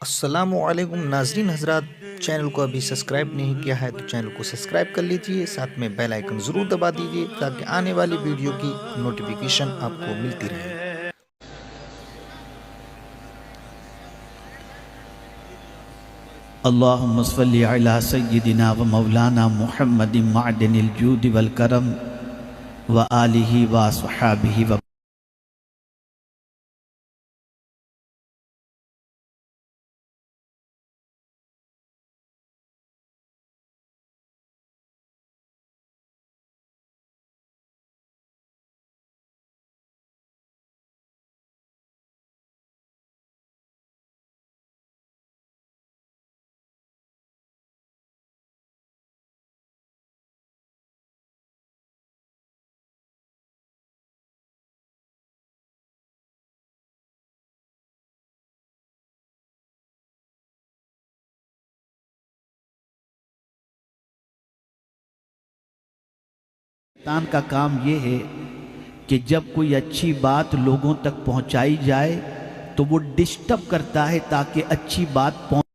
السلام علیکم ناظرین حضرات، چینل کو ابھی سبسکرائب نہیں کیا ہے تو چینل کو سبسکرائب کر لیجئے، ساتھ میں بیل آئیکن ضرور دبا دیجئے تاکہ آنے والی ویڈیو کی نوٹیفیکیشن آپ کو ملتی رہے۔ اللہم صلی علی سیدنا و مولانا محمد معدن الجود والکرم و آلہ و صحابہ و شیطان کا کام یہ ہے کہ جب کوئی اچھی بات لوگوں تک پہنچائی جائے تو وہ ڈسٹرب کرتا ہے تاکہ اچھی بات پہنچ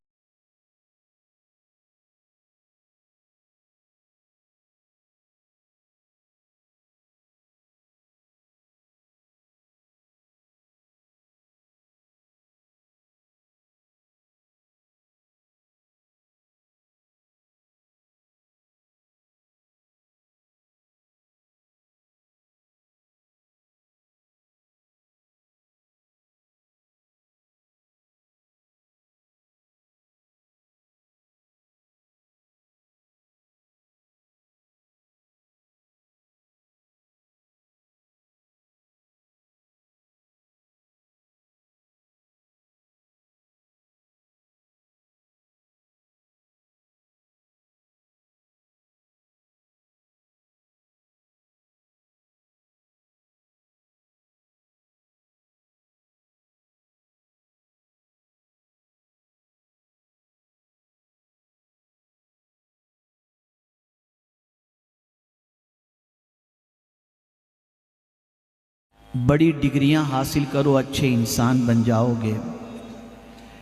بڑی ڈگریاں حاصل کرو اچھے انسان بن جاؤ گے،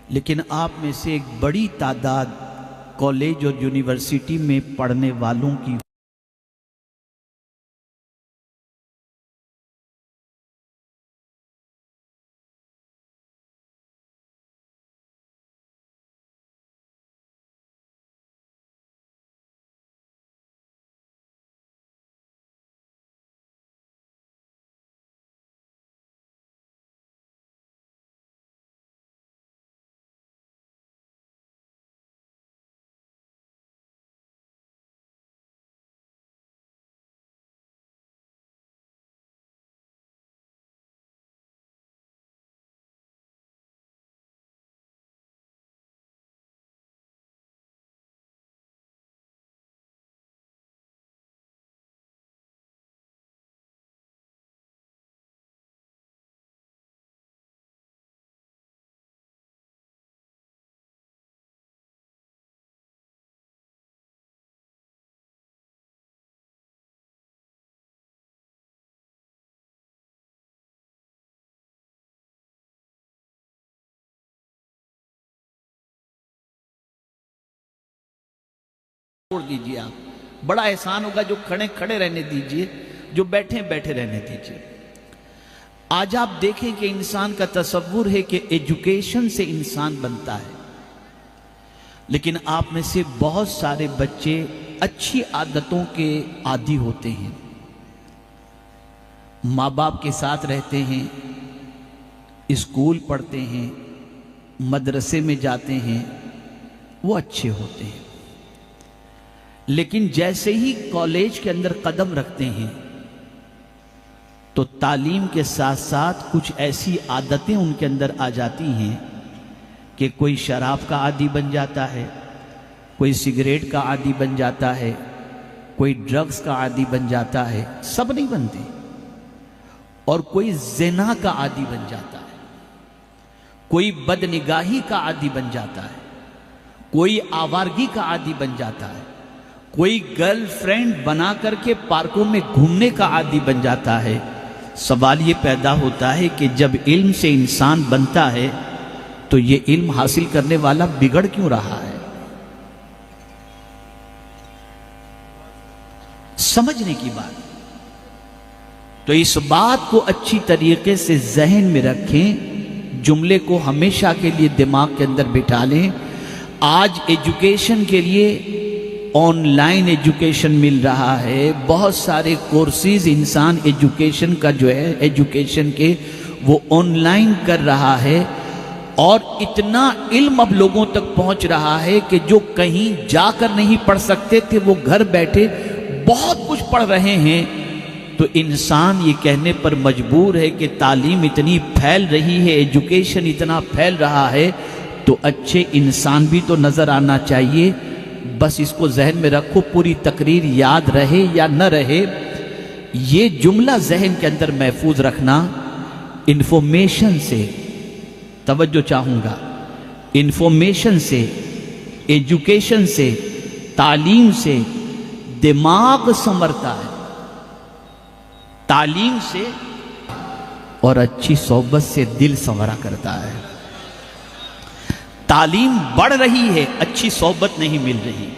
لیکن آپ میں سے ایک بڑی تعداد کالج اور یونیورسٹی میں پڑھنے والوں کی چھوڑ دیجئے، آپ بڑا احسان ہوگا جو کھڑے کھڑے رہنے دیجئے، جو بیٹھے بیٹھے رہنے دیجئے۔ آج آپ دیکھیں کہ انسان کا تصور ہے کہ ایجوکیشن سے انسان بنتا ہے، لیکن آپ میں سے بہت سارے بچے اچھی عادتوں کے عادی ہوتے ہیں، ماں باپ کے ساتھ رہتے ہیں، اسکول پڑھتے ہیں، مدرسے میں جاتے ہیں، وہ اچھے ہوتے ہیں، لیکن جیسے ہی کالج کے اندر قدم رکھتے ہیں تو تعلیم کے ساتھ ساتھ کچھ ایسی عادتیں ان کے اندر آ جاتی ہیں کہ کوئی شراب کا عادی بن جاتا ہے، کوئی سگریٹ کا عادی بن جاتا ہے، کوئی ڈرگز کا عادی بن جاتا ہے، سب نہیں بنتے، اور کوئی زنا کا عادی بن جاتا ہے، کوئی بدنگاہی کا عادی بن جاتا ہے، کوئی آوارگی کا عادی بن جاتا ہے، کوئی گرل فرینڈ بنا کر کے پارکوں میں گھومنے کا عادی بن جاتا ہے۔ سوال یہ پیدا ہوتا ہے کہ جب علم سے انسان بنتا ہے تو یہ علم حاصل کرنے والا بگڑ کیوں رہا ہے؟ سمجھنے کی بات۔ تو اس بات کو اچھی طریقے سے ذہن میں رکھیں، جملے کو ہمیشہ کے لیے دماغ کے اندر بٹھا لیں۔ آج ایجوکیشن کے لیے آن لائن ایجوکیشن مل رہا ہے، بہت سارے کورسز انسان ایجوکیشن کا جو ہے ایجوکیشن کے وہ آن لائن کر رہا ہے، اور اتنا علم اب لوگوں تک پہنچ رہا ہے کہ جو کہیں جا کر نہیں پڑھ سکتے تھے وہ گھر بیٹھے بہت کچھ پڑھ رہے ہیں۔ تو انسان یہ کہنے پر مجبور ہے کہ تعلیم اتنی پھیل رہی ہے، ایجوکیشن اتنا پھیل رہا ہے، تو اچھے انسان بھی تو نظر آنا چاہیے۔ بس اس کو ذہن میں رکھو، پوری تقریر یاد رہے یا نہ رہے، یہ جملہ ذہن کے اندر محفوظ رکھنا۔ انفارمیشن سے توجہ چاہوں گا، انفارمیشن سے، ایجوکیشن سے، تعلیم سے دماغ سنورتا ہے، تعلیم سے اور اچھی صحبت سے دل سنورا کرتا ہے۔ تعلیم بڑھ رہی ہے، اچھی صحبت نہیں مل رہی،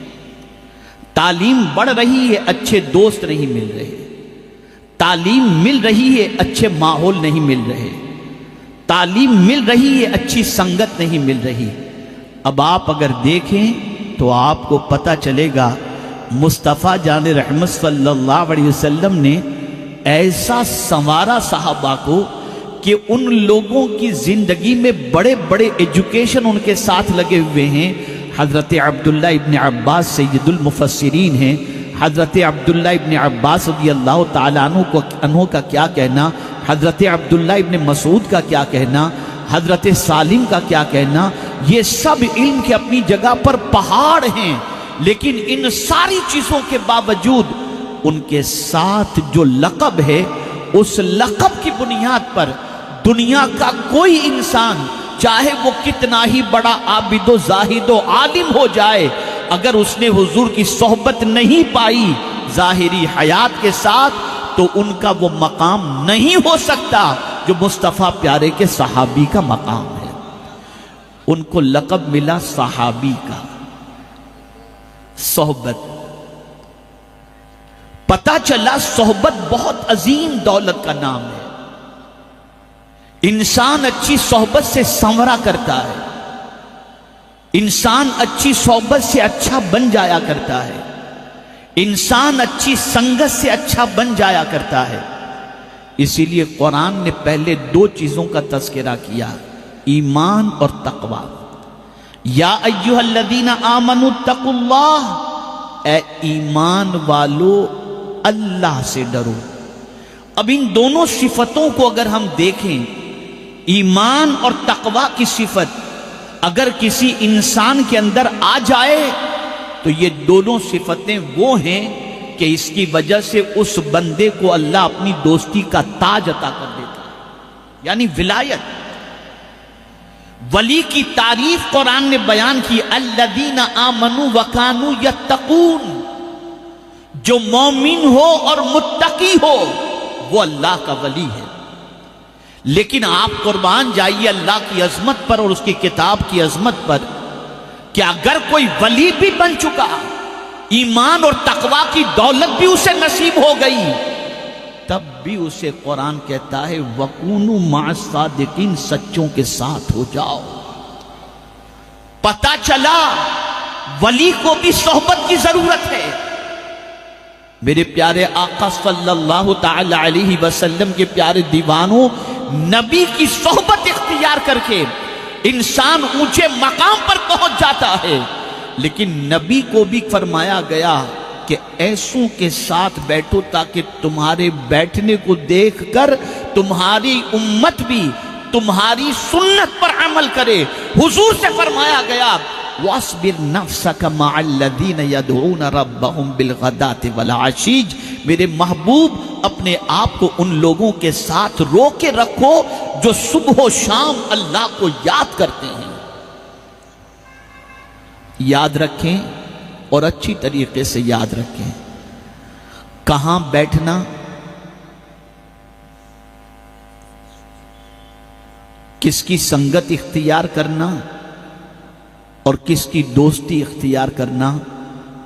تعلیم بڑھ رہی ہے، اچھے دوست نہیں مل رہے، تعلیم مل رہی ہے، اچھے ماحول نہیں مل رہے، تعلیم مل رہی ہے، اچھی سنگت نہیں مل رہی۔ اب آپ اگر دیکھیں تو آپ کو پتہ چلے گا مصطفیٰ جان رحمت صلی اللہ علیہ وسلم نے ایسا سنوارا صحابہ کو کہ ان لوگوں کی زندگی میں بڑے بڑے ایجوکیشن ان کے ساتھ لگے ہوئے ہیں۔ حضرت عبداللہ ابن عباس سید المفسرین ہیں، حضرت عبداللہ ابن عباس رضی اللہ تعالیٰ عنہ کا کیا کہنا، حضرت عبداللہ ابن مسعود کا کیا کہنا، حضرت سالم کا کیا کہنا، یہ سب علم کے اپنی جگہ پر پہاڑ ہیں، لیکن ان ساری چیزوں کے باوجود ان کے ساتھ جو لقب ہے، اس لقب کی بنیاد پر دنیا کا کوئی انسان چاہے وہ کتنا ہی بڑا عابد و زاہد و عالم ہو جائے، اگر اس نے حضور کی صحبت نہیں پائی ظاہری حیات کے ساتھ، تو ان کا وہ مقام نہیں ہو سکتا جو مصطفیٰ پیارے کے صحابی کا مقام ہے۔ ان کو لقب ملا صحابی کا، صحبت۔ پتہ چلا صحبت بہت عظیم دولت کا نام ہے۔ انسان اچھی صحبت سے سنورا کرتا ہے، انسان اچھی صحبت سے اچھا بن جایا کرتا ہے، انسان اچھی سنگت سے اچھا بن جایا کرتا ہے۔ اسی لیے قرآن نے پہلے دو چیزوں کا تذکرہ کیا، ایمان اور تقوی۔ یا ایھا الذین آمنوا اتقوا اللہ، اے ایمان والو اللہ سے ڈرو۔ اب ان دونوں صفتوں کو اگر ہم دیکھیں، ایمان اور تقوی کی صفت اگر کسی انسان کے اندر آ جائے تو یہ دونوں صفتیں وہ ہیں کہ اس کی وجہ سے اس بندے کو اللہ اپنی دوستی کا تاج عطا کر دیتا ہے، یعنی ولایت۔ ولی کی تعریف قرآن نے بیان کی، الذین آمنوا وکانوا یتقون، جو مومن ہو اور متقی ہو وہ اللہ کا ولی ہے۔ لیکن آپ قربان جائیے اللہ کی عظمت پر اور اس کی کتاب کی عظمت پر کہ اگر کوئی ولی بھی بن چکا، ایمان اور تقوی کی دولت بھی اسے نصیب ہو گئی، تب بھی اسے قرآن کہتا ہے وَكُونُوا مَعَ الصَّادِقِينَ، سچوں کے ساتھ ہو جاؤ۔ پتہ چلا ولی کو بھی صحبت کی ضرورت ہے۔ میرے پیارے آقا صلی اللہ تعالی علیہ وسلم کے پیارے دیوانوں، نبی کی صحبت اختیار کر کے انسان اونچے مقام پر پہنچ جاتا ہے، لیکن نبی کو بھی فرمایا گیا کہ ایسوں کے ساتھ بیٹھو تاکہ تمہارے بیٹھنے کو دیکھ کر تمہاری امت بھی تمہاری سنت پر عمل کرے۔ حضور سے فرمایا گیا وَاصْبِرْ نَفْسَكَ مَعَ الَّذِينَ يَدْعُونَ رَبَّهُمْ بِالْغَدَاةِ وَالْعَشِيِّ، میرے محبوب اپنے آپ کو ان لوگوں کے ساتھ رو کے رکھو جو صبح و شام اللہ کو یاد کرتے ہیں۔ یاد رکھیں اور اچھی طریقے سے یاد رکھیں، کہاں بیٹھنا، کس کی سنگت اختیار کرنا اور کس کی دوستی اختیار کرنا،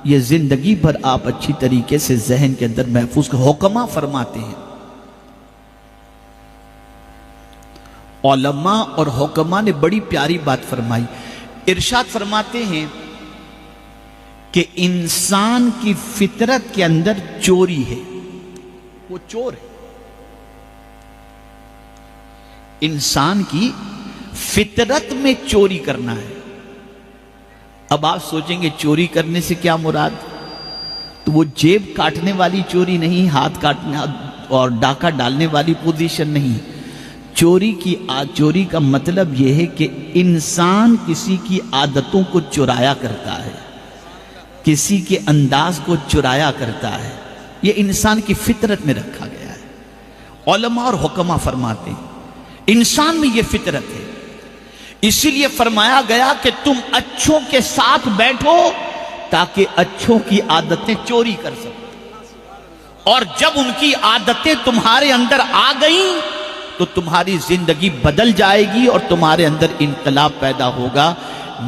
یہ زندگی بھر آپ اچھی طریقے سے ذہن کے اندر محفوظ حکما فرماتے ہیں۔ علماء اور حکما نے بڑی پیاری بات فرمائی، ارشاد فرماتے ہیں کہ انسان کی فطرت کے اندر چوری ہے، وہ چور ہے۔ انسان کی فطرت میں چوری کرنا ہے۔ اب آپ سوچیں گے چوری کرنے سے کیا مراد؟ تو وہ جیب کاٹنے والی چوری نہیں، ہاتھ کاٹنے اور ڈاکہ ڈالنے والی پوزیشن نہیں۔ چوری کا مطلب یہ ہے کہ انسان کسی کی عادتوں کو چرایا کرتا ہے، کسی کے انداز کو چرایا کرتا ہے، یہ انسان کی فطرت میں رکھا گیا ہے۔ علماء اور حکما فرماتے ہیں انسان میں یہ فطرت ہے، اسی لیے فرمایا گیا کہ تم اچھوں کے ساتھ بیٹھو تاکہ اچھوں کی عادتیں چوری کر سکو، اور جب ان کی عادتیں تمہارے اندر آ گئیں تو تمہاری زندگی بدل جائے گی اور تمہارے اندر انقلاب پیدا ہوگا۔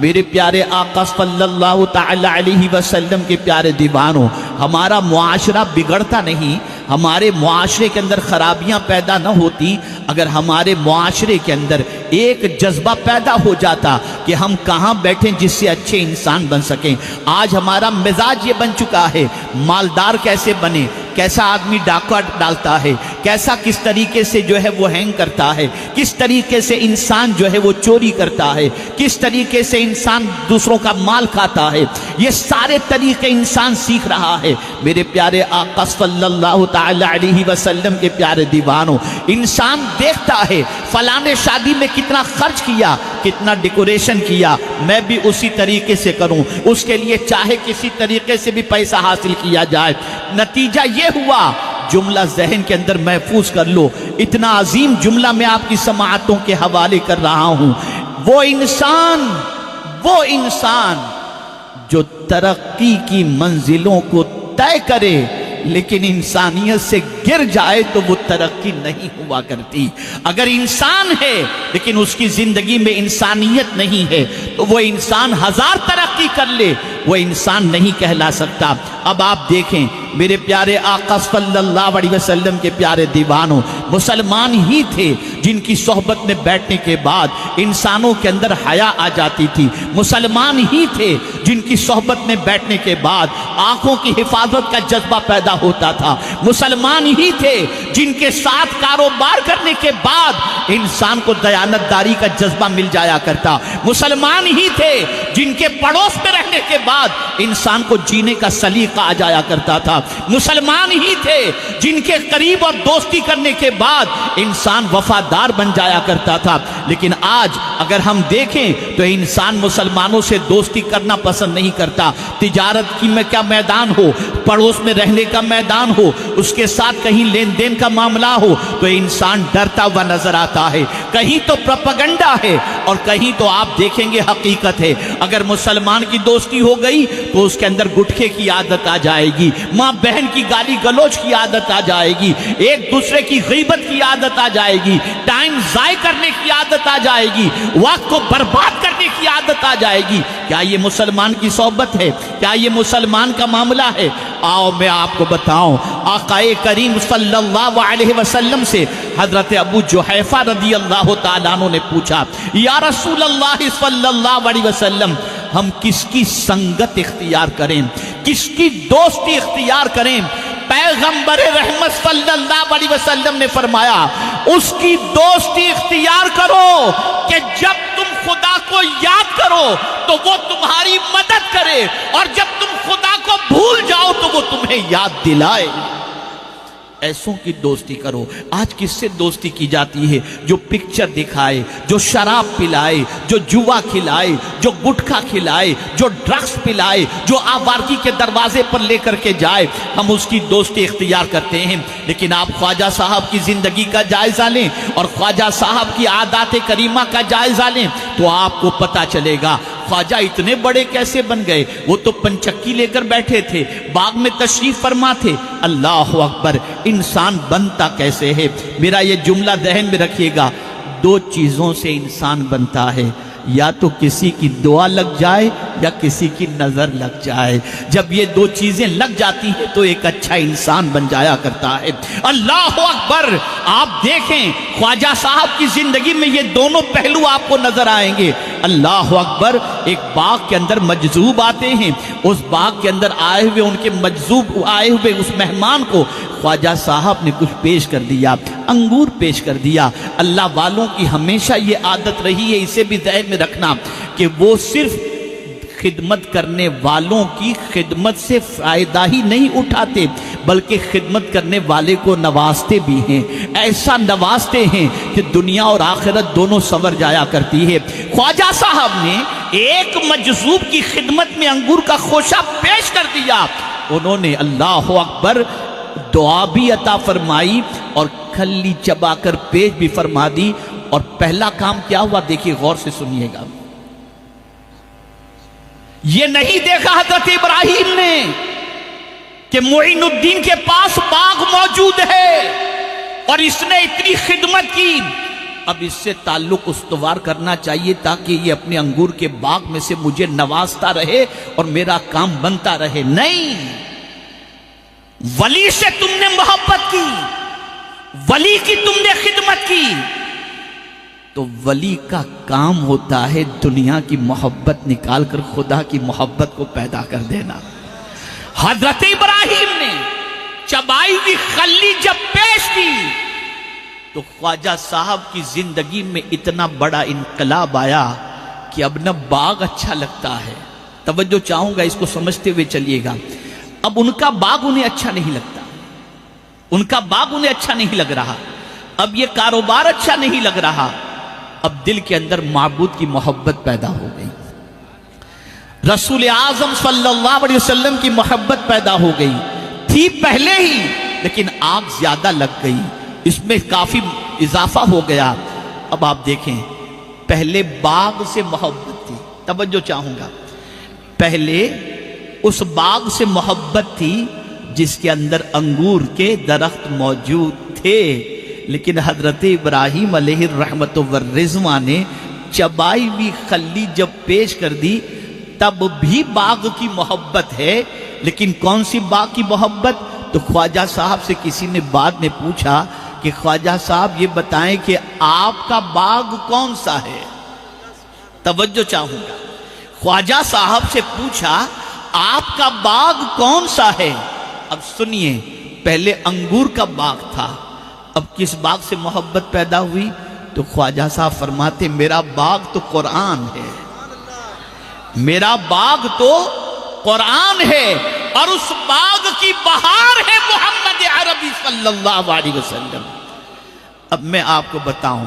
میرے پیارے آقا صلی اللہ تعالی علیہ وسلم کے پیارے دیوانوں، ہمارا معاشرہ بگڑتا نہیں، ہمارے معاشرے کے اندر خرابیاں پیدا نہ ہوتی اگر ہمارے معاشرے کے اندر ایک جذبہ پیدا ہو جاتا کہ ہم کہاں بیٹھیں جس سے اچھے انسان بن سکیں۔ آج ہمارا مزاج یہ بن چکا ہے، مالدار کیسے بنے، کیسا آدمی ڈاکہ ڈالتا ہے، کیسا کس طریقے سے جو ہے وہ ہینگ کرتا ہے، کس طریقے سے انسان جو ہے وہ چوری کرتا ہے، کس طریقے سے انسان دوسروں کا مال کھاتا ہے، یہ سارے طریقے انسان سیکھ رہا ہے۔ میرے پیارے آقا صلی اللہ تعالی علیہ وسلم کے پیارے دیوانوں، انسان دیکھتا ہے فلاں نے شادی میں کتنا خرچ کیا، کتنا ڈیکوریشن کیا، میں بھی اسی طریقے سے کروں، اس کے لیے چاہے کسی طریقے سے بھی پیسہ حاصل کیا جائے۔ نتیجہ یہ ہوا، جملہ ذہن کے اندر محفوظ کر لو، اتنا عظیم جملہ میں آپ کی سماعتوں کے حوالے کر رہا ہوں، وہ انسان جو ترقی کی منزلوں کو طے کرے لیکن انسانیت سے گر جائے تو وہ ترقی نہیں ہوا کرتی۔ اگر انسان ہے لیکن اس کی زندگی میں انسانیت نہیں ہے تو وہ انسان ہزار ترقی کر لے، وہ انسان نہیں کہلا سکتا۔ اب آپ دیکھیں میرے پیارے آقا صلی اللہ علیہ وسلم کے پیارے دیوانوں، مسلمان ہی تھے جن کی صحبت میں بیٹھنے کے بعد انسانوں کے اندر حیا آ جاتی تھی، مسلمان ہی تھے جن کی صحبت میں بیٹھنے کے بعد آنکھوں کی حفاظت کا جذبہ پیدا ہوتا تھا، مسلمان ہی تھے جن کے ساتھ کاروبار کرنے کے بعد انسان کو دیانت داری کا جذبہ مل جایا کرتا، مسلمان ہی تھے جن کے پڑوس میں رہنے کے بعد انسان کو جینے کا سلیقہ آ جایا کرتا تھا، مسلمان ہی تھے جن کے قریب اور دوستی کرنے کے بعد انسان وفادار بن جایا کرتا تھا۔ لیکن آج اگر ہم دیکھیں تو انسان مسلمانوں سے دوستی کرنا پسند نہیں کرتا، تجارت کی میں کیا میدان ہو، پڑوس میں رہنے کا میدان ہو، اس کے ساتھ کہیں لین دین کا معاملہ ہو تو انسان ڈرتا ہوا نظر آتا ہے، کہیں تو پروپیگنڈا ہے اور کہیں تو آپ دیکھیں گے حقیقت ہے۔ اگر مسلمان کی دوستی ہو گئی تو اس کے اندر گٹکے کی عادت آ جائے گی، ماں بہن کی گالی گلوچ کی عادت آ جائے گی، ایک دوسرے کی غیبت کی عادت آ جائے گی، ٹائم ضائع کرنے کی عادت آ جائے گی، وقت کو برباد کرنے کی عادت آ جائے گی۔ کیا یہ مسلمان کی صحبت ہے؟ کیا یہ مسلمان کا معاملہ ہے؟ آؤ میں آپ کو بتاؤں، آقا کریم صلی اللہ علیہ وسلم سے حضرت ابو جحیفہ رضی اللہ تعالیٰ عنہ نے پوچھا، یا رسول اللہ صلی اللہ علیہ وسلم، ہم کس کی سنگت اختیار کریں، کس کی دوستی اختیار کریں؟ پیغمبر رحمت صلی اللہ علیہ وسلم نے فرمایا، اس کی دوستی اختیار کرو کہ جب تم خدا کو یاد کرو تو وہ تمہاری مدد کرے، اور جب تم خدا کو بھول جاؤ تو وہ تمہیں یاد دلائے۔ ایسوں کی دوستی کرو۔ آج کس سے دوستی کی جاتی ہے؟ جو پکچر دکھائے، جو شراب پلائے، جو جوا کھلائے، جو گٹکھا کھلائے، جو ڈرگس پلائے، جو آوارگی کے دروازے پر لے کر کے جائے، ہم اس کی دوستی اختیار کرتے ہیں۔ لیکن آپ خواجہ صاحب کی زندگی کا جائزہ لیں اور خواجہ صاحب کی عادات کریمہ کا جائزہ لیں تو آپ کو پتہ چلے گا خواجہ اتنے بڑے کیسے بن گئے۔ وہ تو پنچکی لے کر بیٹھے تھے، باغ میں تشریف فرما تھے۔ اللہ اکبر، انسان بنتا کیسے ہے؟ میرا یہ جملہ ذہن میں رکھیے گا، دو چیزوں سے انسان بنتا ہے، یا تو کسی کی دعا لگ جائے یا کسی کی نظر لگ جائے۔ جب یہ دو چیزیں لگ جاتی ہیں تو ایک اچھا انسان بن جایا کرتا ہے۔ اللہ اکبر! آپ دیکھیں خواجہ صاحب کی زندگی میں یہ دونوں پہلو آپ کو نظر آئیں گے۔ اللہ اکبر! ایک باغ کے اندر مجذوب آتے ہیں، اس باغ کے اندر آئے ہوئے ان کے مجذوب آئے ہوئے اس مہمان کو خواجہ صاحب نے کچھ پیش کر دیا، انگور پیش کر دیا۔ اللہ والوں کی ہمیشہ یہ عادت رہی ہے، اسے بھی ذہن میں رکھنا، کہ وہ صرف خدمت کرنے والوں کی خدمت سے فائدہ ہی نہیں اٹھاتے، بلکہ خدمت کرنے والے کو نوازتے بھی ہیں، ایسا نوازتے ہیں کہ دنیا اور آخرت دونوں سنور جایا کرتی ہے۔ خواجہ صاحب نے ایک مجذوب کی خدمت میں انگور کا خوشہ پیش کر دیا، انہوں نے اللہ اکبر دعا بھی عطا فرمائی اور کھلی چبا کر پیش بھی فرما دی۔ اور پہلا کام کیا ہوا دیکھیے، غور سے سنیے گا۔ یہ نہیں دیکھا حضرت ابراہیم نے کہ معین الدین کے پاس باغ موجود ہے اور اس نے اتنی خدمت کی، اب اس سے تعلق استوار کرنا چاہیے تاکہ یہ اپنے انگور کے باغ میں سے مجھے نوازتا رہے اور میرا کام بنتا رہے۔ نہیں، ولی سے تم نے محبت کی، ولی کی تم نے خدمت کی، تو ولی کا کام ہوتا ہے دنیا کی محبت نکال کر خدا کی محبت کو پیدا کر دینا۔ حضرت ابراہیم نے چبائی ہوئی خلی جب پیش کی تو خواجہ صاحب کی زندگی میں اتنا بڑا انقلاب آیا کہ اب نہ باغ اچھا لگتا ہے۔ توجہ چاہوں گا، اس کو سمجھتے ہوئے چلیے گا۔ اب ان کا باغ انہیں اچھا نہیں لگتا، ان کا باغ انہیں اچھا نہیں لگ رہا، اب یہ کاروبار اچھا نہیں لگ رہا، اب دل کے اندر معبود کی محبت پیدا ہو گئی، رسول اعظم صلی اللہ علیہ وسلم کی محبت پیدا ہو گئی، تھی پہلے ہی لیکن آگ زیادہ لگ گئی، اس میں کافی اضافہ ہو گیا۔ اب آپ دیکھیں، پہلے باغ سے محبت تھی، توجہ چاہوں گا، پہلے اس باغ سے محبت تھی جس کے اندر انگور کے درخت موجود تھے، لیکن حضرت ابراہیم علیہ الرحمت والرضوان نے چبائی ہوئی خلی جب پیش کر دی تب بھی باغ کی محبت ہے، لیکن کون سی باغ کی محبت؟ تو خواجہ صاحب سے کسی نے بعد میں پوچھا کہ خواجہ صاحب یہ بتائیں کہ آپ کا باغ کون سا ہے؟ توجہ چاہوں گا، خواجہ صاحب سے پوچھا آپ کا باغ کون سا ہے؟ اب سنیے، پہلے انگور کا باغ تھا، اب کس باغ سے محبت پیدا ہوئی؟ تو خواجہ صاحب فرماتے میرا باغ تو قرآن ہے، میرا باغ تو قرآن ہے، اور اس باغ کی بہار ہے محمد عربی صلی اللہ علیہ وسلم۔ اب میں آپ کو بتاؤں،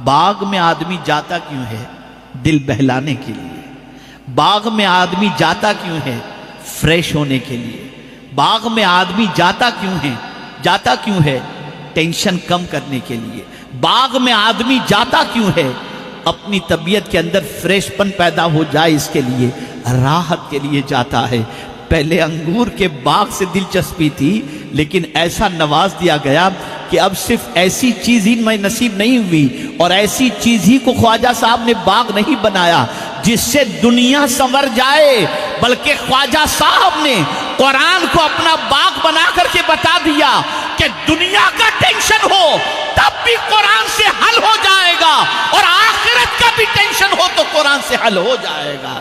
باغ میں آدمی جاتا کیوں ہے؟ دل بہلانے کے لیے۔ باغ میں آدمی جاتا کیوں ہے؟ فریش ہونے کے لیے۔ باغ میں آدمی جاتا کیوں ہے؟ ٹینشن کم کرنے کے لیے۔ باغ میں آدمی جاتا کیوں ہے؟ اپنی طبیعت کے اندر فریش پن پیدا ہو جائے، اس کے لیے، راحت کے لیے جاتا ہے۔ پہلے انگور کے باغ سے دلچسپی تھی، لیکن ایسا نواز دیا گیا کہ اب صرف ایسی چیز ہی میں نصیب نہیں ہوئی، اور ایسی چیز ہی کو خواجہ صاحب نے باغ نہیں بنایا جس سے دنیا سنور جائے، بلکہ خواجہ صاحب نے قرآن کو اپنا باغ بنا کر کے بتا دیا کہ دنیا کا ٹینشن ہو تب بھی قرآن سے حل ہو جائے گا، اور آخرت کا بھی ٹینشن ہو تو قرآن سے حل ہو جائے گا۔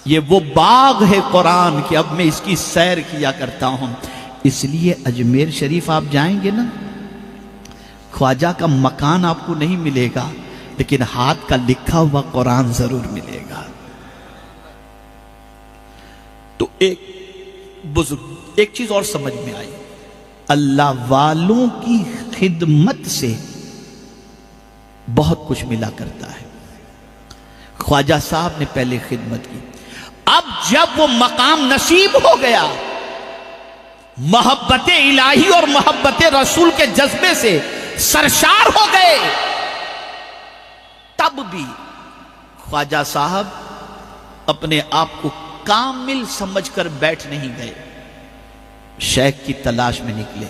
یہ وہ باغ ہے قرآن کہ اب میں اس کی سیر کیا کرتا ہوں۔ اس لیے اجمیر شریف آپ جائیں گے نا، خواجہ کا مکان آپ کو نہیں ملے گا، لیکن ہاتھ کا لکھا ہوا قرآن ضرور ملے گا۔ تو ایک چیز اور سمجھ میں آئی، اللہ والوں کی خدمت سے بہت کچھ ملا کرتا ہے۔ خواجہ صاحب نے پہلے خدمت کی، اب جب وہ مقام نصیب ہو گیا، محبت الہی اور محبت رسول کے جذبے سے سرشار ہو گئے، تب بھی خواجہ صاحب اپنے آپ کو کامل سمجھ کر بیٹھ نہیں گئے، شیخ کی تلاش میں نکلے،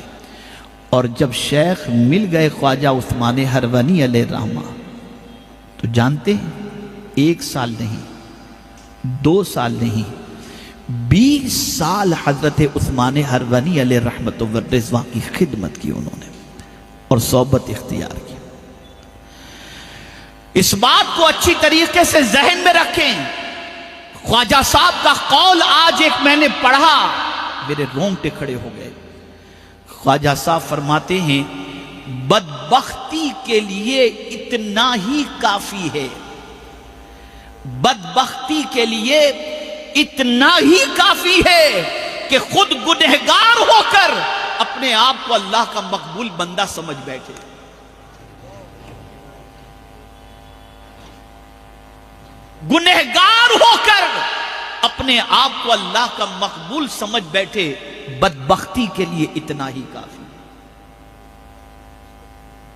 اور جب شیخ مل گئے خواجہ عثمان ہرونی علیہ الرحمہ تو جانتے ہیں 1 سال نہیں 2 سال نہیں 20 سال حضرت عثمان ہرونی علیہ رحمت والرضوان کی خدمت کی انہوں نے اور صحبت اختیار کی. اس بات کو اچھی طریقے سے ذہن میں رکھیں. خواجہ صاحب کا قول آج ایک میں نے پڑھا میرے رونگٹے کھڑے ہو گئے. خواجہ صاحب فرماتے ہیں بدبختی کے لیے اتنا ہی کافی ہے، بدبختی کے لیے اتنا ہی کافی ہے کہ خود گنہگار ہو کر اپنے آپ کو اللہ کا مقبول بندہ سمجھ بیٹھے. گنہگار ہو کر اپنے آپ کو اللہ کا مقبول سمجھ بیٹھے، بدبختی کے لیے اتنا ہی کافی.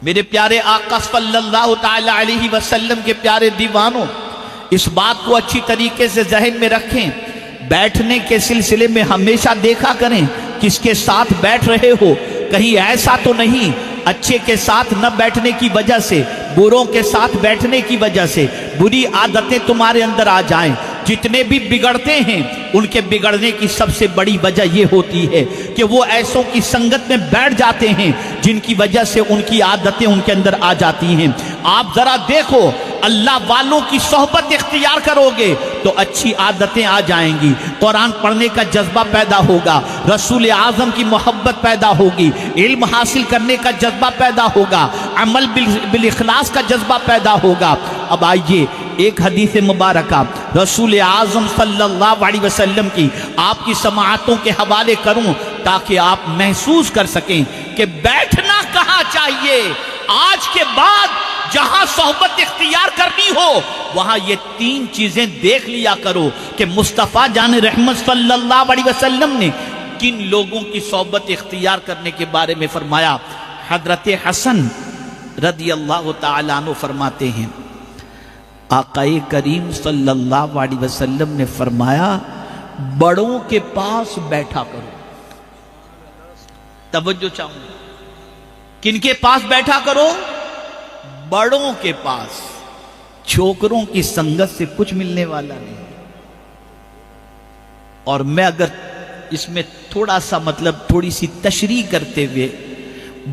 میرے پیارے آقا صلی اللہ تعالی علیہ وسلم کے پیارے دیوانوں، اس بات کو اچھی طریقے سے ذہن میں رکھیں. بیٹھنے کے سلسلے میں ہمیشہ دیکھا کریں کس کے ساتھ بیٹھ رہے ہو. کہیں ایسا تو نہیں اچھے کے ساتھ نہ بیٹھنے کی وجہ سے، بروں کے ساتھ بیٹھنے کی وجہ سے بری عادتیں تمہارے اندر آ جائیں. جتنے بھی بگڑتے ہیں ان کے بگڑنے کی سب سے بڑی وجہ یہ ہوتی ہے کہ وہ ایسوں کی سنگت میں بیٹھ جاتے ہیں جن کی وجہ سے ان کی عادتیں ان کے اندر آ جاتی ہیں. آپ ذرا دیکھو، اللہ والوں کی صحبت اختیار کرو گے تو اچھی عادتیں آ جائیں گی. قرآن پڑھنے کا جذبہ پیدا ہوگا، رسول اعظم کی محبت پیدا ہوگی، علم حاصل کرنے کا جذبہ پیدا ہوگا، عمل بالاخلاص کا جذبہ پیدا ہوگا. اب آئیے ایک حدیث مبارکہ رسول اعظم صلی اللہ علیہ وسلم کی آپ کی سماعتوں کے حوالے کروں تاکہ آپ محسوس کر سکیں کہ بیٹھنا کہاں چاہیے. آج کے بعد جہاں صحبت اختیار کرنی ہو وہاں یہ 3 چیزیں دیکھ لیا کرو کہ مصطفیٰ جان رحمت صلی اللہ علیہ وسلم نے کن لوگوں کی صحبت اختیار کرنے کے بارے میں فرمایا. حضرت حسن رضی اللہ تعالیٰ عنہ فرماتے ہیں آقا کریم صلی اللہ علیہ وسلم نے فرمایا بڑوں کے پاس بیٹھا کرو. توجہ چاہوں گا، کن کے پاس بیٹھا کرو؟ بڑوں کے پاس. چھوکروں کی سنگت سے کچھ ملنے والا نہیں. اور میں اگر اس میں تھوڑا سا تھوڑی سی تشریح کرتے ہوئے،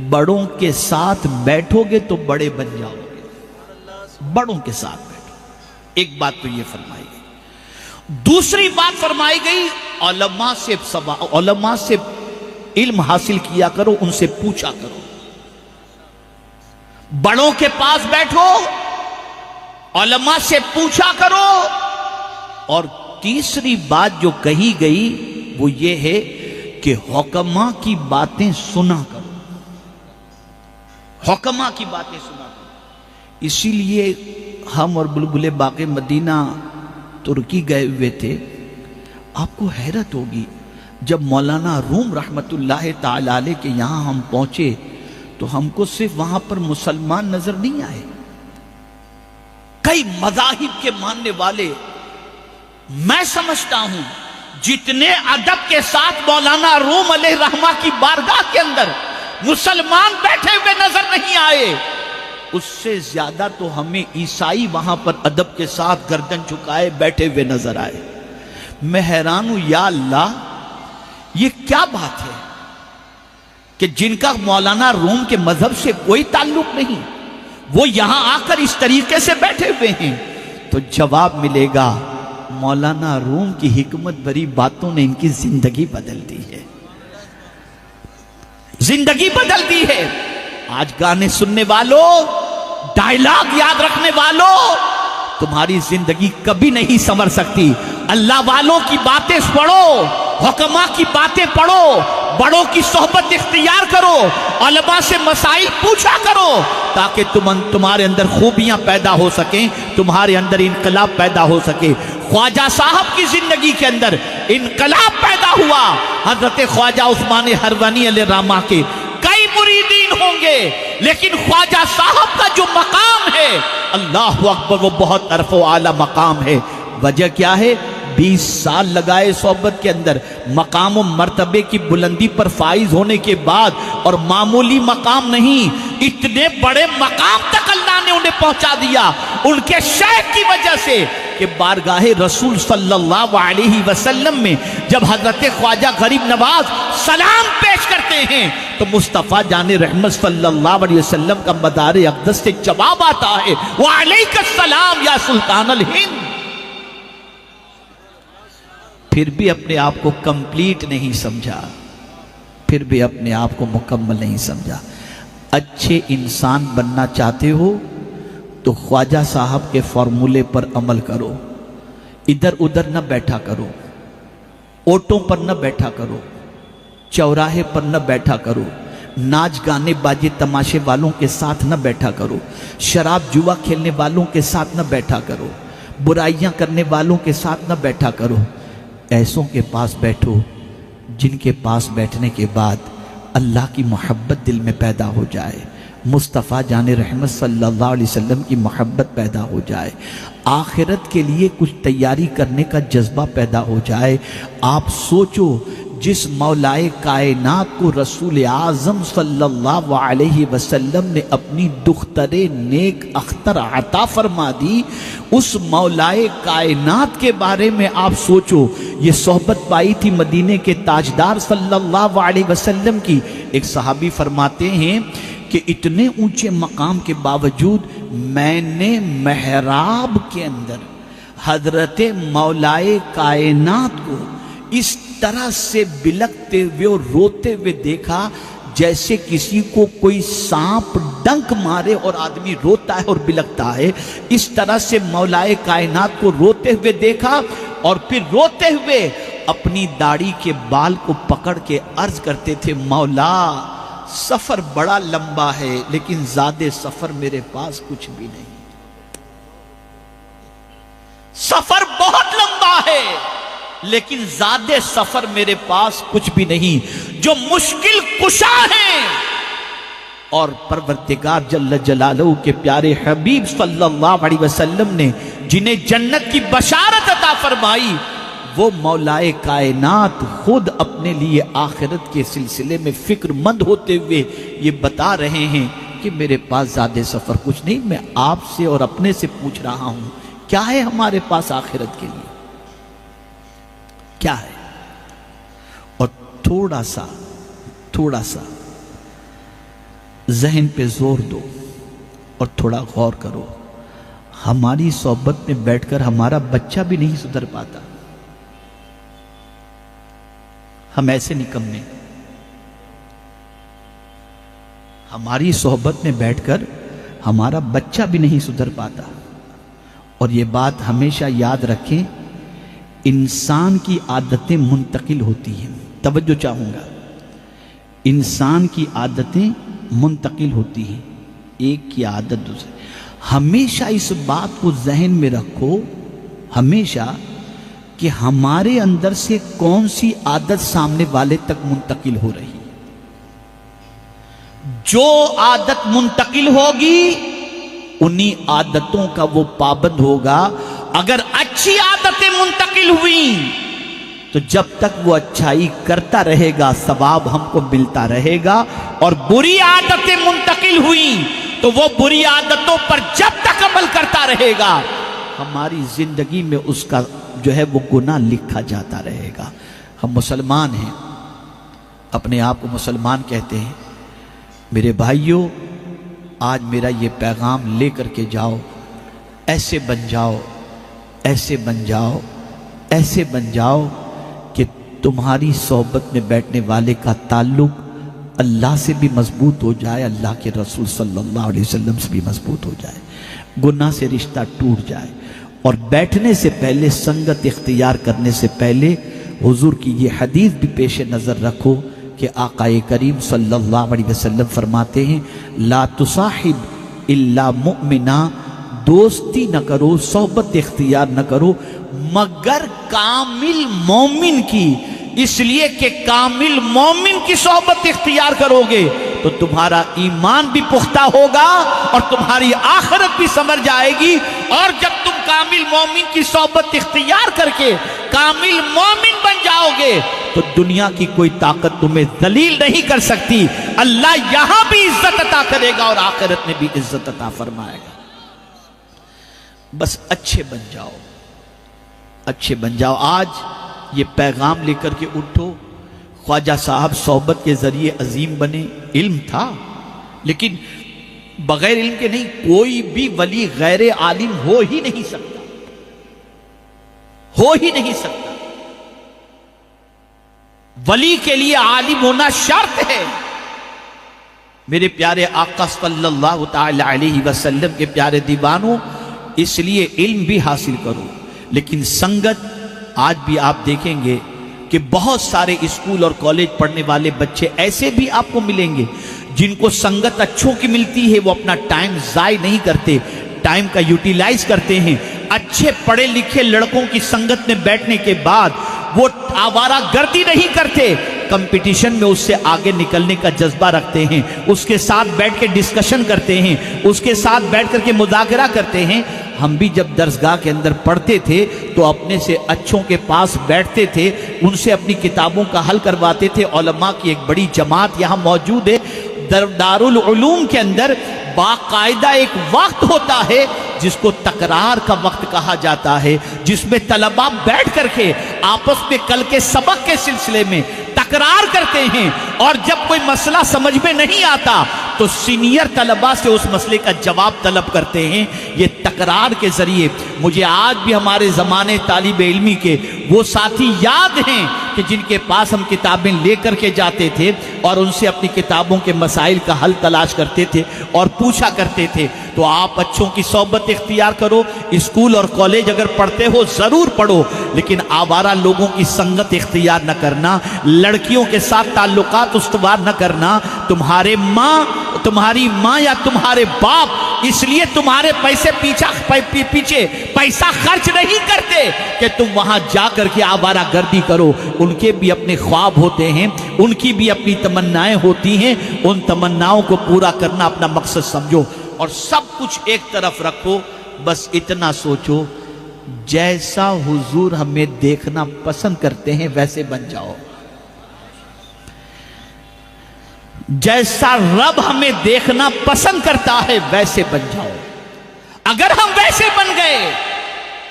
بڑوں کے ساتھ بیٹھو گے تو بڑے بن جاؤ گے. بڑوں کے ساتھ بیٹھو. ایک بات تو یہ فرمائی گئی. دوسری بات فرمائی گئی علماء سے علم حاصل کیا کرو، ان سے پوچھا کرو. بڑوں کے پاس بیٹھو، علماء سے پوچھا کرو. اور تیسری بات جو کہی گئی وہ یہ ہے کہ حکماء کی باتیں سنا کرو. حکماء کی باتیں سنا کرو. اسی لیے ہم اور بلبل باغ مدینہ ترکی گئے ہوئے تھے. آپ کو حیرت ہوگی جب مولانا روم رحمت اللہ تعالی علیہ کے یہاں ہم پہنچے تو ہم کو صرف وہاں پر مسلمان نظر نہیں آئے. کئی مذاہب کے ماننے والے، میں سمجھتا ہوں جتنے ادب کے ساتھ مولانا روم علیہ رحمہ کی بارگاہ کے اندر مسلمان بیٹھے ہوئے نظر نہیں آئے، اس سے زیادہ تو ہمیں عیسائی وہاں پر ادب کے ساتھ گردن جھکائے بیٹھے ہوئے نظر آئے. میں حیران ہوں، یا اللہ یہ کیا بات ہے کہ جن کا مولانا روم کے مذہب سے کوئی تعلق نہیں وہ یہاں آ کر اس طریقے سے بیٹھے ہوئے ہیں. تو جواب ملے گا مولانا روم کی حکمت بھری باتوں نے ان کی زندگی بدل دی ہے. زندگی بدل دی ہے. آج گانے سننے والوں، ڈائلاگ یاد رکھنے والوں، تمہاری زندگی کبھی نہیں سنور سکتی. اللہ والوں کی باتیں پڑھو، حکماء کی باتیں پڑھو، بڑوں کی صحبت اختیار کرو، علماء سے مسائل پوچھا کرو تاکہ تمہارے اندر خوبیاں پیدا ہو سکیں، تمہارے اندر انقلاب پیدا ہو سکے. خواجہ صاحب کی زندگی کے اندر انقلاب پیدا ہوا. حضرت خواجہ عثمان ہرونی علیہ الرحمہ کے کئی مریدین ہوں گے لیکن خواجہ صاحب کا جو مقام ہے اللہ اکبر وہ بہت عرف و اعلیٰ مقام ہے. وجہ کیا ہے؟ 20 سال لگائے صحبت کے اندر، مقام و مرتبے کی بلندی پر فائز ہونے کے بعد، اور معمولی مقام نہیں، اتنے بڑے مقام تک اللہ نے انہیں پہنچا دیا ان کے شیخ کی وجہ سے کہ بارگاہ رسول صلی اللہ علیہ وسلم میں جب حضرت خواجہ غریب نواز سلام پیش کرتے ہیں تو مصطفیٰ جان رحمت صلی اللہ علیہ وسلم کا مدار اقدس سے جواب آتا ہے وعلیک السلام یا سلطان الہند۔ پھر بھی اپنے آپ کو کمپلیٹ نہیں سمجھا، پھر بھی اپنے آپ کو مکمل نہیں سمجھا۔ اچھے انسان بننا چاہتے ہو تو خواجہ صاحب کے فارمولے پر عمل کرو، ادھر ادھر نہ بیٹھا کرو، اوٹوں پر نہ بیٹھا کرو، چوراہے پر نہ بیٹھا کرو، ناچ گانے باجے تماشے والوں کے ساتھ نہ بیٹھا کرو، شراب جوا کھیلنے والوں کے ساتھ نہ بیٹھا کرو، برائیاں کرنے والوں کے ساتھ نہ بیٹھا کرو۔ ایسوں کے پاس بیٹھو جن کے پاس بیٹھنے کے بعد اللہ کی محبت دل میں پیدا ہو جائے، مصطفیٰ جان رحمت صلی اللہ علیہ وسلم کی محبت پیدا ہو جائے، آخرت کے لیے کچھ تیاری کرنے کا جذبہ پیدا ہو جائے۔ آپ سوچو جس مولائے کائنات کو رسول اعظم صلی اللہ علیہ وسلم نے اپنی دختر نیک اختر عطا فرما دی، اس مولائے کائنات کے بارے میں آپ سوچو۔ یہ صحبت پائی تھی مدینے کے تاجدار صلی اللہ علیہ وسلم کی۔ ایک صحابی فرماتے ہیں کہ اتنے اونچے مقام کے باوجود میں نے محراب کے اندر حضرت مولائے کائنات کو اس طرح سے بلکتے ہوئے اور روتے ہوئے دیکھا جیسے کسی کو کوئی سانپ ڈنک مارے اور آدمی روتا ہے اور بلکتا ہے۔ اس طرح سے مولائے کائنات کو روتے ہوئے دیکھا، اور پھر روتے ہوئے اپنی داڑھی کے بال کو پکڑ کے عرض کرتے تھے مولا سفر بڑا لمبا ہے لیکن زیادہ سفر میرے پاس کچھ بھی نہیں، سفر بہت لمبا ہے لیکن زیادہ سفر میرے پاس کچھ بھی نہیں۔ جو مشکل کشا ہیں اور پروردگار جل جلالہ کے پیارے حبیب صلی اللہ علیہ وسلم نے جنہیں جنت کی بشارت عطا فرمائی، وہ مولائے کائنات خود اپنے لیے آخرت کے سلسلے میں فکر مند ہوتے ہوئے یہ بتا رہے ہیں کہ میرے پاس زیادہ سفر کچھ نہیں۔ میں آپ سے اور اپنے سے پوچھ رہا ہوں کیا ہے ہمارے پاس آخرت کے لیے، کیا ہے؟ اور تھوڑا سا ذہن پہ زور دو اور تھوڑا غور کرو۔ ہماری صحبت میں بیٹھ کر ہمارا بچہ بھی نہیں سدھر پاتا، ہم ایسے نکمے۔ ہماری صحبت میں بیٹھ کر ہمارا بچہ بھی نہیں سدھر پاتا۔ اور یہ بات ہمیشہ یاد رکھیں، انسان کی عادتیں منتقل ہوتی ہیں۔ توجہ چاہوں گا، انسان کی عادتیں منتقل ہوتی ہیں، ایک کی عادت دوسرے۔ ہمیشہ اس بات کو ذہن میں رکھو ہمیشہ کہ ہمارے اندر سے کون سی عادت سامنے والے تک منتقل ہو رہی ہے۔ جو عادت منتقل ہوگی انہی عادتوں کا وہ پابند ہوگا۔ اگر اچھی عادتیں منتقل ہوئیں تو جب تک وہ اچھائی کرتا رہے گا ثواب ہم کو ملتا رہے گا، اور بری عادتیں منتقل ہوئیں تو وہ بری عادتوں پر جب تک عمل کرتا رہے گا ہماری زندگی میں اس کا جو ہے وہ گناہ لکھا جاتا رہے گا۔ ہم مسلمان ہیں، اپنے آپ کو مسلمان کہتے ہیں۔ میرے بھائیوں، آج میرا یہ پیغام لے کر کے جاؤ، ایسے بن جاؤ، ایسے بن جاؤ، ایسے بن جاؤ کہ تمہاری صحبت میں بیٹھنے والے کا تعلق اللہ سے بھی مضبوط ہو جائے، اللہ کے رسول صلی اللہ علیہ وسلم سے بھی مضبوط ہو جائے، گناہ سے رشتہ ٹوٹ جائے۔ اور بیٹھنے سے پہلے، سنگت اختیار کرنے سے پہلے حضور کی یہ حدیث بھی پیش نظر رکھو کہ آقا کریم صلی اللہ علیہ وسلم فرماتے ہیں لا تصاحب الا مؤمنا، دوستی نہ کرو، صحبت اختیار نہ کرو مگر کامل مومن کی، اس لیے کہ کامل مومن کی صحبت اختیار کرو گے تو تمہارا ایمان بھی پختہ ہوگا اور تمہاری آخرت بھی سمر جائے گی، اور جب تم کامل مومن کی صحبت اختیار کر کے کامل مومن بن جاؤ گے تو دنیا کی کوئی طاقت تمہیں ذلیل نہیں کر سکتی. اللہ یہاں بھی عزت عطا کرے گا اور آخرت میں بھی عزت عطا فرمائے گا. بس اچھے بن جاؤ، اچھے بن جاؤ. آج یہ پیغام لے کر کے اٹھو. خواجہ صاحب صحبت کے ذریعے عظیم بنے. علم تھا لیکن بغیر علم کے نہیں. کوئی بھی ولی غیر عالم ہو ہی نہیں سکتا، ہو ہی نہیں سکتا. ولی کے لیے عالم ہونا شرط ہے. میرے پیارے آقا صلی اللہ تعالی علیہ وسلم کے پیارے دیوانوں، اس لیے علم بھی حاصل کرو لیکن سنگت. آج بھی آپ دیکھیں گے کہ بہت سارے اسکول اور کالج پڑھنے والے بچے ایسے بھی آپ کو ملیں گے جن کو سنگت اچھوں کی ملتی ہے. وہ اپنا ٹائم ضائع نہیں کرتے، ٹائم کا یوٹیلائز کرتے ہیں. اچھے پڑھے لکھے لڑکوں کی سنگت میں بیٹھنے کے بعد وہ آوارہ گردی نہیں کرتے، کمپٹیشن میں اس سے آگے نکلنے کا جذبہ رکھتے ہیں. اس کے ساتھ بیٹھ کے ڈسکشن کرتے ہیں، اس کے ساتھ بیٹھ کر کے مذاکرہ کرتے ہیں. ہم بھی جب درسگاہ کے اندر پڑھتے تھے تو اپنے سے اچھوں کے پاس بیٹھتے تھے، ان سے اپنی کتابوں کا حل کرواتے تھے. علماء کی ایک بڑی جماعت یہاں موجود ہے. دارالعلوم کے اندر باقاعدہ ایک وقت ہوتا ہے جس کو تکرار کا وقت کہا جاتا ہے، جس میں طلباء بیٹھ کر کے آپس میں کل کے سبق کے سلسلے میں تکرار کرتے ہیں. اور جب کوئی مسئلہ سمجھ میں نہیں آتا تو سینئر طلباء سے اس مسئلے کا جواب طلب کرتے ہیں. یہ تکرار کے ذریعے مجھے آج بھی ہمارے زمانے طالب علمی کے وہ ساتھی یاد ہیں کہ جن کے پاس ہم کتابیں لے کر کے جاتے تھے اور ان سے اپنی کتابوں کے مسائل کا حل تلاش کرتے تھے اور پوچھا کرتے تھے. تو آپ اچھوں کی صحبت اختیار کرو. اسکول اور کالج اگر پڑھتے ہو ضرور پڑھو لیکن آوارہ لوگوں کی سنگت اختیار نہ کرنا، لڑکیوں کے ساتھ تعلقات استوار نہ کرنا. تمہاری ماں یا تمہارے باپ اس لیے تمہارے پیچھے پیسہ خرچ نہیں کرتے کہ تم وہاں جا کر کے آوارہ گردی کرو. ان کے بھی اپنے خواب ہوتے ہیں، ان کی بھی اپنی تمنائیں ہوتی ہیں. ان تمناؤں کو پورا کرنا اپنا مقصد سمجھو اور سب کچھ ایک طرف رکھو. بس اتنا سوچو جیسا حضور ہمیں دیکھنا پسند کرتے ہیں ویسے بن جاؤ، جیسا رب ہمیں دیکھنا پسند کرتا ہے ویسے بن جاؤ. اگر ہم ویسے بن گئے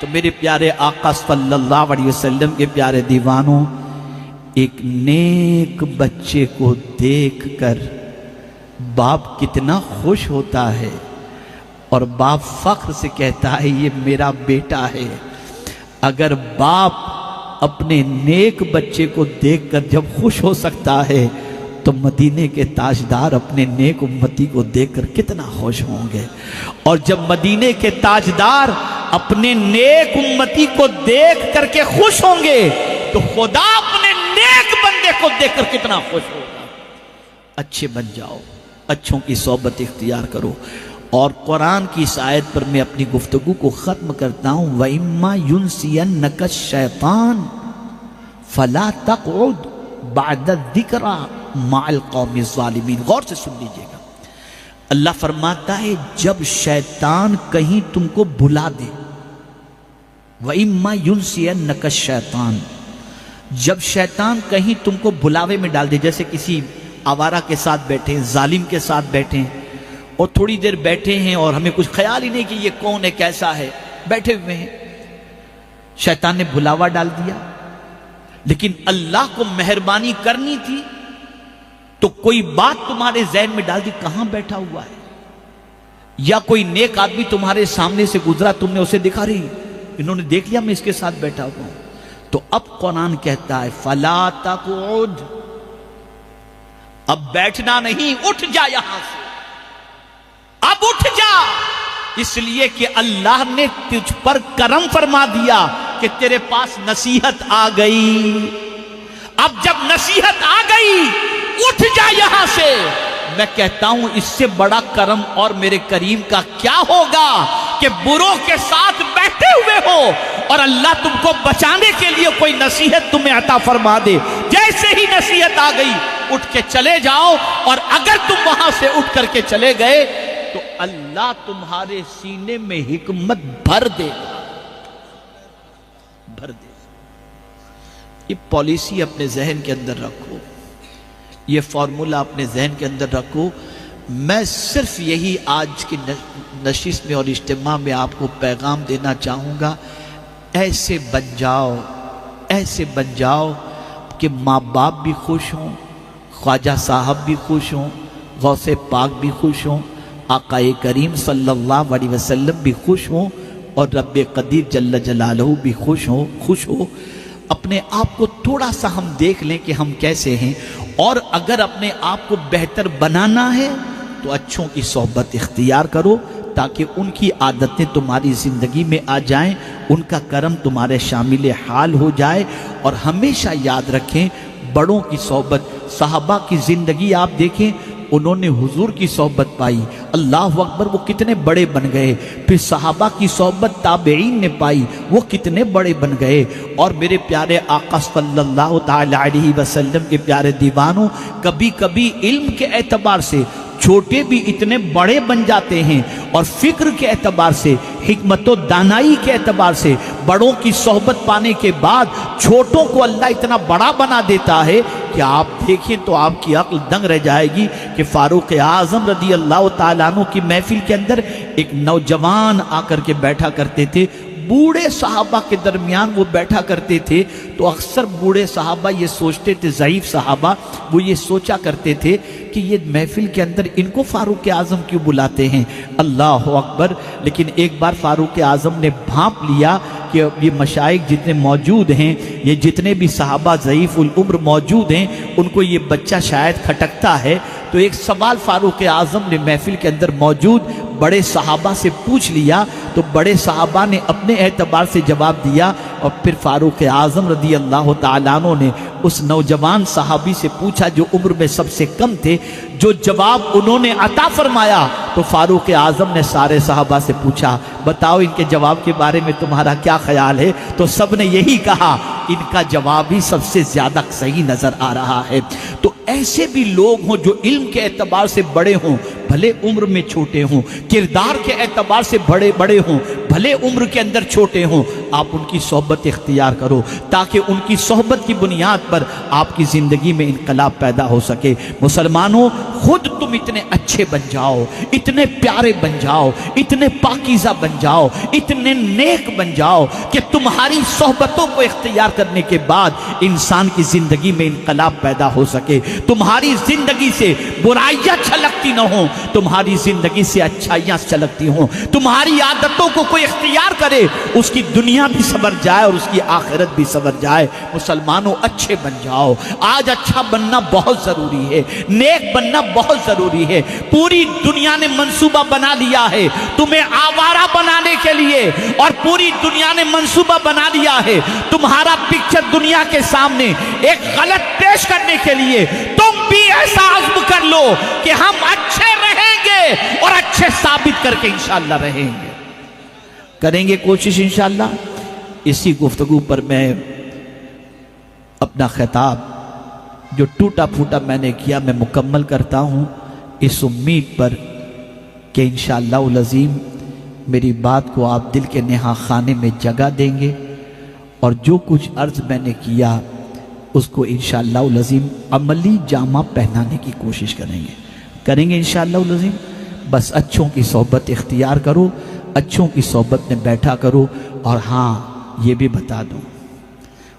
تو میرے پیارے آقا صلی اللہ علیہ وسلم کے پیارے دیوانوں، ایک نیک بچے کو دیکھ کر باپ کتنا خوش ہوتا ہے اور باپ فخر سے کہتا ہے یہ میرا بیٹا ہے. اگر باپ اپنے نیک بچے کو دیکھ کر جب خوش ہو سکتا ہے تو مدینے کے تاجدار اپنے نیک امتی کو دیکھ کر کتنا خوش ہوں گے. اور جب مدینے کے تاجدار اپنے نیک امتی کو دیکھ کر کے خوش ہوں گے تو خدا اپنے نیک بندے کو دیکھ کر کتنا خوش ہوگا. اچھے بن جاؤ، اچھوں کی صحبت اختیار کرو. اور قرآن کی اس آیت پر میں اپنی گفتگو کو ختم کرتا ہوں. وَإِمَّا يُنْسِيَنَّكَ الشَّيْطَانُ فَلَا تَقْعُدْ بَعْدَ الذِّكْرَى مَعَ الْقَوْمِ الظَّالِمِينَ. غور سے سن لیجئے گا. اللہ فرماتا ہے جب شیطان کہیں تم کو بھلا دے، وَإِمَّا يُنْسِيَنَّكَ الشَّيْطَانُ، جب شیطان کہیں تم کو بھلاوے میں ڈال دے، جیسے کسی آوارہ کے ساتھ بیٹھے ہیں، ظالم کے ساتھ بیٹھے ہیں اور تھوڑی دیر بیٹھے ہیں اور ہمیں کچھ خیال ہی نہیں کہ یہ کون ہے کیسا ہے، بیٹھے ہوئے ہیں، شیطان نے بھلاوا ڈال دیا. لیکن اللہ کو مہربانی کرنی تھی تو کوئی بات تمہارے ذہن میں ڈال دی کہاں بیٹھا ہوا ہے، یا کوئی نیک آدمی تمہارے سامنے سے گزرا، تم نے اسے دکھا رہی انہوں نے دیکھ لیا میں اس کے ساتھ بیٹھا ہوا ہوں. تو اب قرآن کہتا ہے فَلَا تَقْعُدْ، اب بیٹھنا نہیں، اٹھ جا یہاں سے، اب اٹھ جا. اس لیے کہ اللہ نے تجھ پر کرم فرما دیا کہ تیرے پاس نصیحت آ گئی. اب جب نصیحت آ گئی اٹھ جا یہاں سے. میں کہتا ہوں اس سے بڑا کرم اور میرے کریم کا کیا ہوگا کہ بروں کے ساتھ بیٹھے ہوئے ہو اور اللہ تم کو بچانے کے لیے کوئی نصیحت تمہیں عطا فرما دے. جیسے ہی نصیحت آ گئی اٹھ کے چلے جاؤ. اور اگر تم وہاں سے اٹھ کر کے چلے گئے تو اللہ تمہارے سینے میں حکمت بھر دے گا. بھر دے. یہ پالیسی اپنے ذہن کے اندر رکھو, یہ فارمولا اپنے ذہن کے اندر رکھو. میں صرف یہی آج کی نشست میں اور اجتماع میں آپ کو پیغام دینا چاہوں گا, ایسے بن جاؤ کہ ماں باپ بھی خوش ہوں, خواجہ صاحب بھی خوش ہوں, غوث پاک بھی خوش ہوں, آقا کریم صلی اللہ علیہ وسلم بھی خوش ہوں, اور رب قدیر جل جلالہ بھی خوش ہو. اپنے آپ کو تھوڑا سا ہم دیکھ لیں کہ ہم کیسے ہیں, اور اگر اپنے آپ کو بہتر بنانا ہے تو اچھوں کی صحبت اختیار کرو, تاکہ ان کی عادتیں تمہاری زندگی میں آ جائیں, ان کا کرم تمہارے شامل حال ہو جائے. اور ہمیشہ یاد رکھیں بڑوں کی صحبت. صحابہ کی زندگی آپ دیکھیں, انہوں نے حضور کی صحبت پائی, اللہ اکبر, وہ کتنے بڑے بن گئے. پھر صحابہ کی صحبت تابعین نے پائی, وہ کتنے بڑے بن گئے. اور میرے پیارے آقا صلی اللہ تعالی علیہ وسلم کے پیارے دیوانوں, کبھی کبھی علم کے اعتبار سے چھوٹے بھی اتنے بڑے بن جاتے ہیں, اور فکر کے اعتبار سے, حکمت و دانائی کے اعتبار سے بڑوں کی صحبت پانے کے بعد چھوٹوں کو اللہ اتنا بڑا بنا دیتا ہے کہ آپ دیکھیں تو آپ کی عقل دنگ رہ جائے گی کہ فاروق اعظم رضی اللہ تعالیٰ عنہ کی محفل کے اندر ایک نوجوان آ کر کے بیٹھا کرتے تھے. بوڑھے صحابہ کے درمیان وہ بیٹھا کرتے تھے, تو اکثر بوڑھے صحابہ یہ سوچتے تھے, ضعیف صحابہ وہ یہ سوچا کرتے تھے کہ یہ محفل کے اندر ان کو فاروق اعظم کیوں بلاتے ہیں, اللہ اکبر. لیکن ایک بار فاروق اعظم نے بھانپ لیا کہ یہ مشائخ جتنے موجود ہیں, یہ جتنے بھی صحابہ ضعیف العمر موجود ہیں, ان کو یہ بچہ شاید کھٹکتا ہے. تو ایک سوال فاروق اعظم نے محفل کے اندر موجود بڑے صحابہ سے پوچھ لیا, تو بڑے صحابہ نے اپنے اعتبار سے جواب دیا, اور پھر فاروق اعظم رضی اللہ تعالیٰ عنہ نے اس نوجوان صحابی سے پوچھا جو عمر میں سب سے کم تھے. جو جواب انہوں نے عطا فرمایا, تو فاروق اعظم نے سارے صحابہ سے پوچھا, بتاؤ ان کے جواب کے بارے میں تمہارا کیا خیال ہے؟ تو سب نے یہی کہا, ان کا جواب ہی سب سے زیادہ صحیح نظر آ رہا ہے. تو ایسے بھی لوگ ہوں جو علم کے اعتبار سے بڑے ہوں, بھلے عمر میں چھوٹے ہوں, کردار کے اعتبار سے بڑے ہوں, بھلے عمر کے اندر چھوٹے ہوں, آپ ان کی صحبت اختیار کرو, تاکہ ان کی صحبت کی بنیاد پر آپ کی زندگی میں انقلاب پیدا ہو سکے. مسلمانوں, خود تم اتنے اچھے بن جاؤ, اتنے پیارے بن جاؤ, اتنے پاکیزہ بن جاؤ, اتنے نیک بن جاؤ کہ تمہاری صحبتوں کو اختیار کرنے کے بعد انسان کی زندگی میں انقلاب پیدا ہو سکے. تمہاری زندگی سے برائیاں چھلکتی نہ ہوں, تمہاری زندگی سے اچھائیاں چھلکتی ہوں. تمہاری عادتوں کو کوئی اختیار کرے, اس کی دنیا بھی سنور جائے اور اس کی آخرت بھی سنور جائے. مسلمانوں, اچھے بن جاؤ. آج اچھا بننا بہت ضروری ہے, نیک بننا بہت ضروری ہے. پوری دنیا نے منصوبہ بنا لیا ہے تمہیں آوارہ بنانے کے لیے, اور پوری دنیا نے منصوبہ بنا لیا ہے تمہارا پکچر دنیا کے سامنے ایک غلط پیش کرنے کے لیے. تم بھی ایسا عزم کر لو کہ ہم اچھے رہیں گے, اور اچھے ثابت کر کے انشاءاللہ رہیں گے. کریں گے کوشش انشاءاللہ. اسی گفتگو پر میں اپنا خطاب جو ٹوٹا پھوٹا میں نے کیا میں مکمل کرتا ہوں, اس امید پر کہ انشاءاللہ العظیم میری بات کو آپ دل کے نہا خانے میں جگہ دیں گے, اور جو کچھ عرض میں نے کیا اس کو انشاءاللہ العظیم عملی جامہ پہنانے کی کوشش کریں گے انشاءاللہ العظیم. بس اچھوں کی صحبت اختیار کرو, اچھوں کی صحبت میں بیٹھا کرو. اور ہاں, یہ بھی بتا دوں,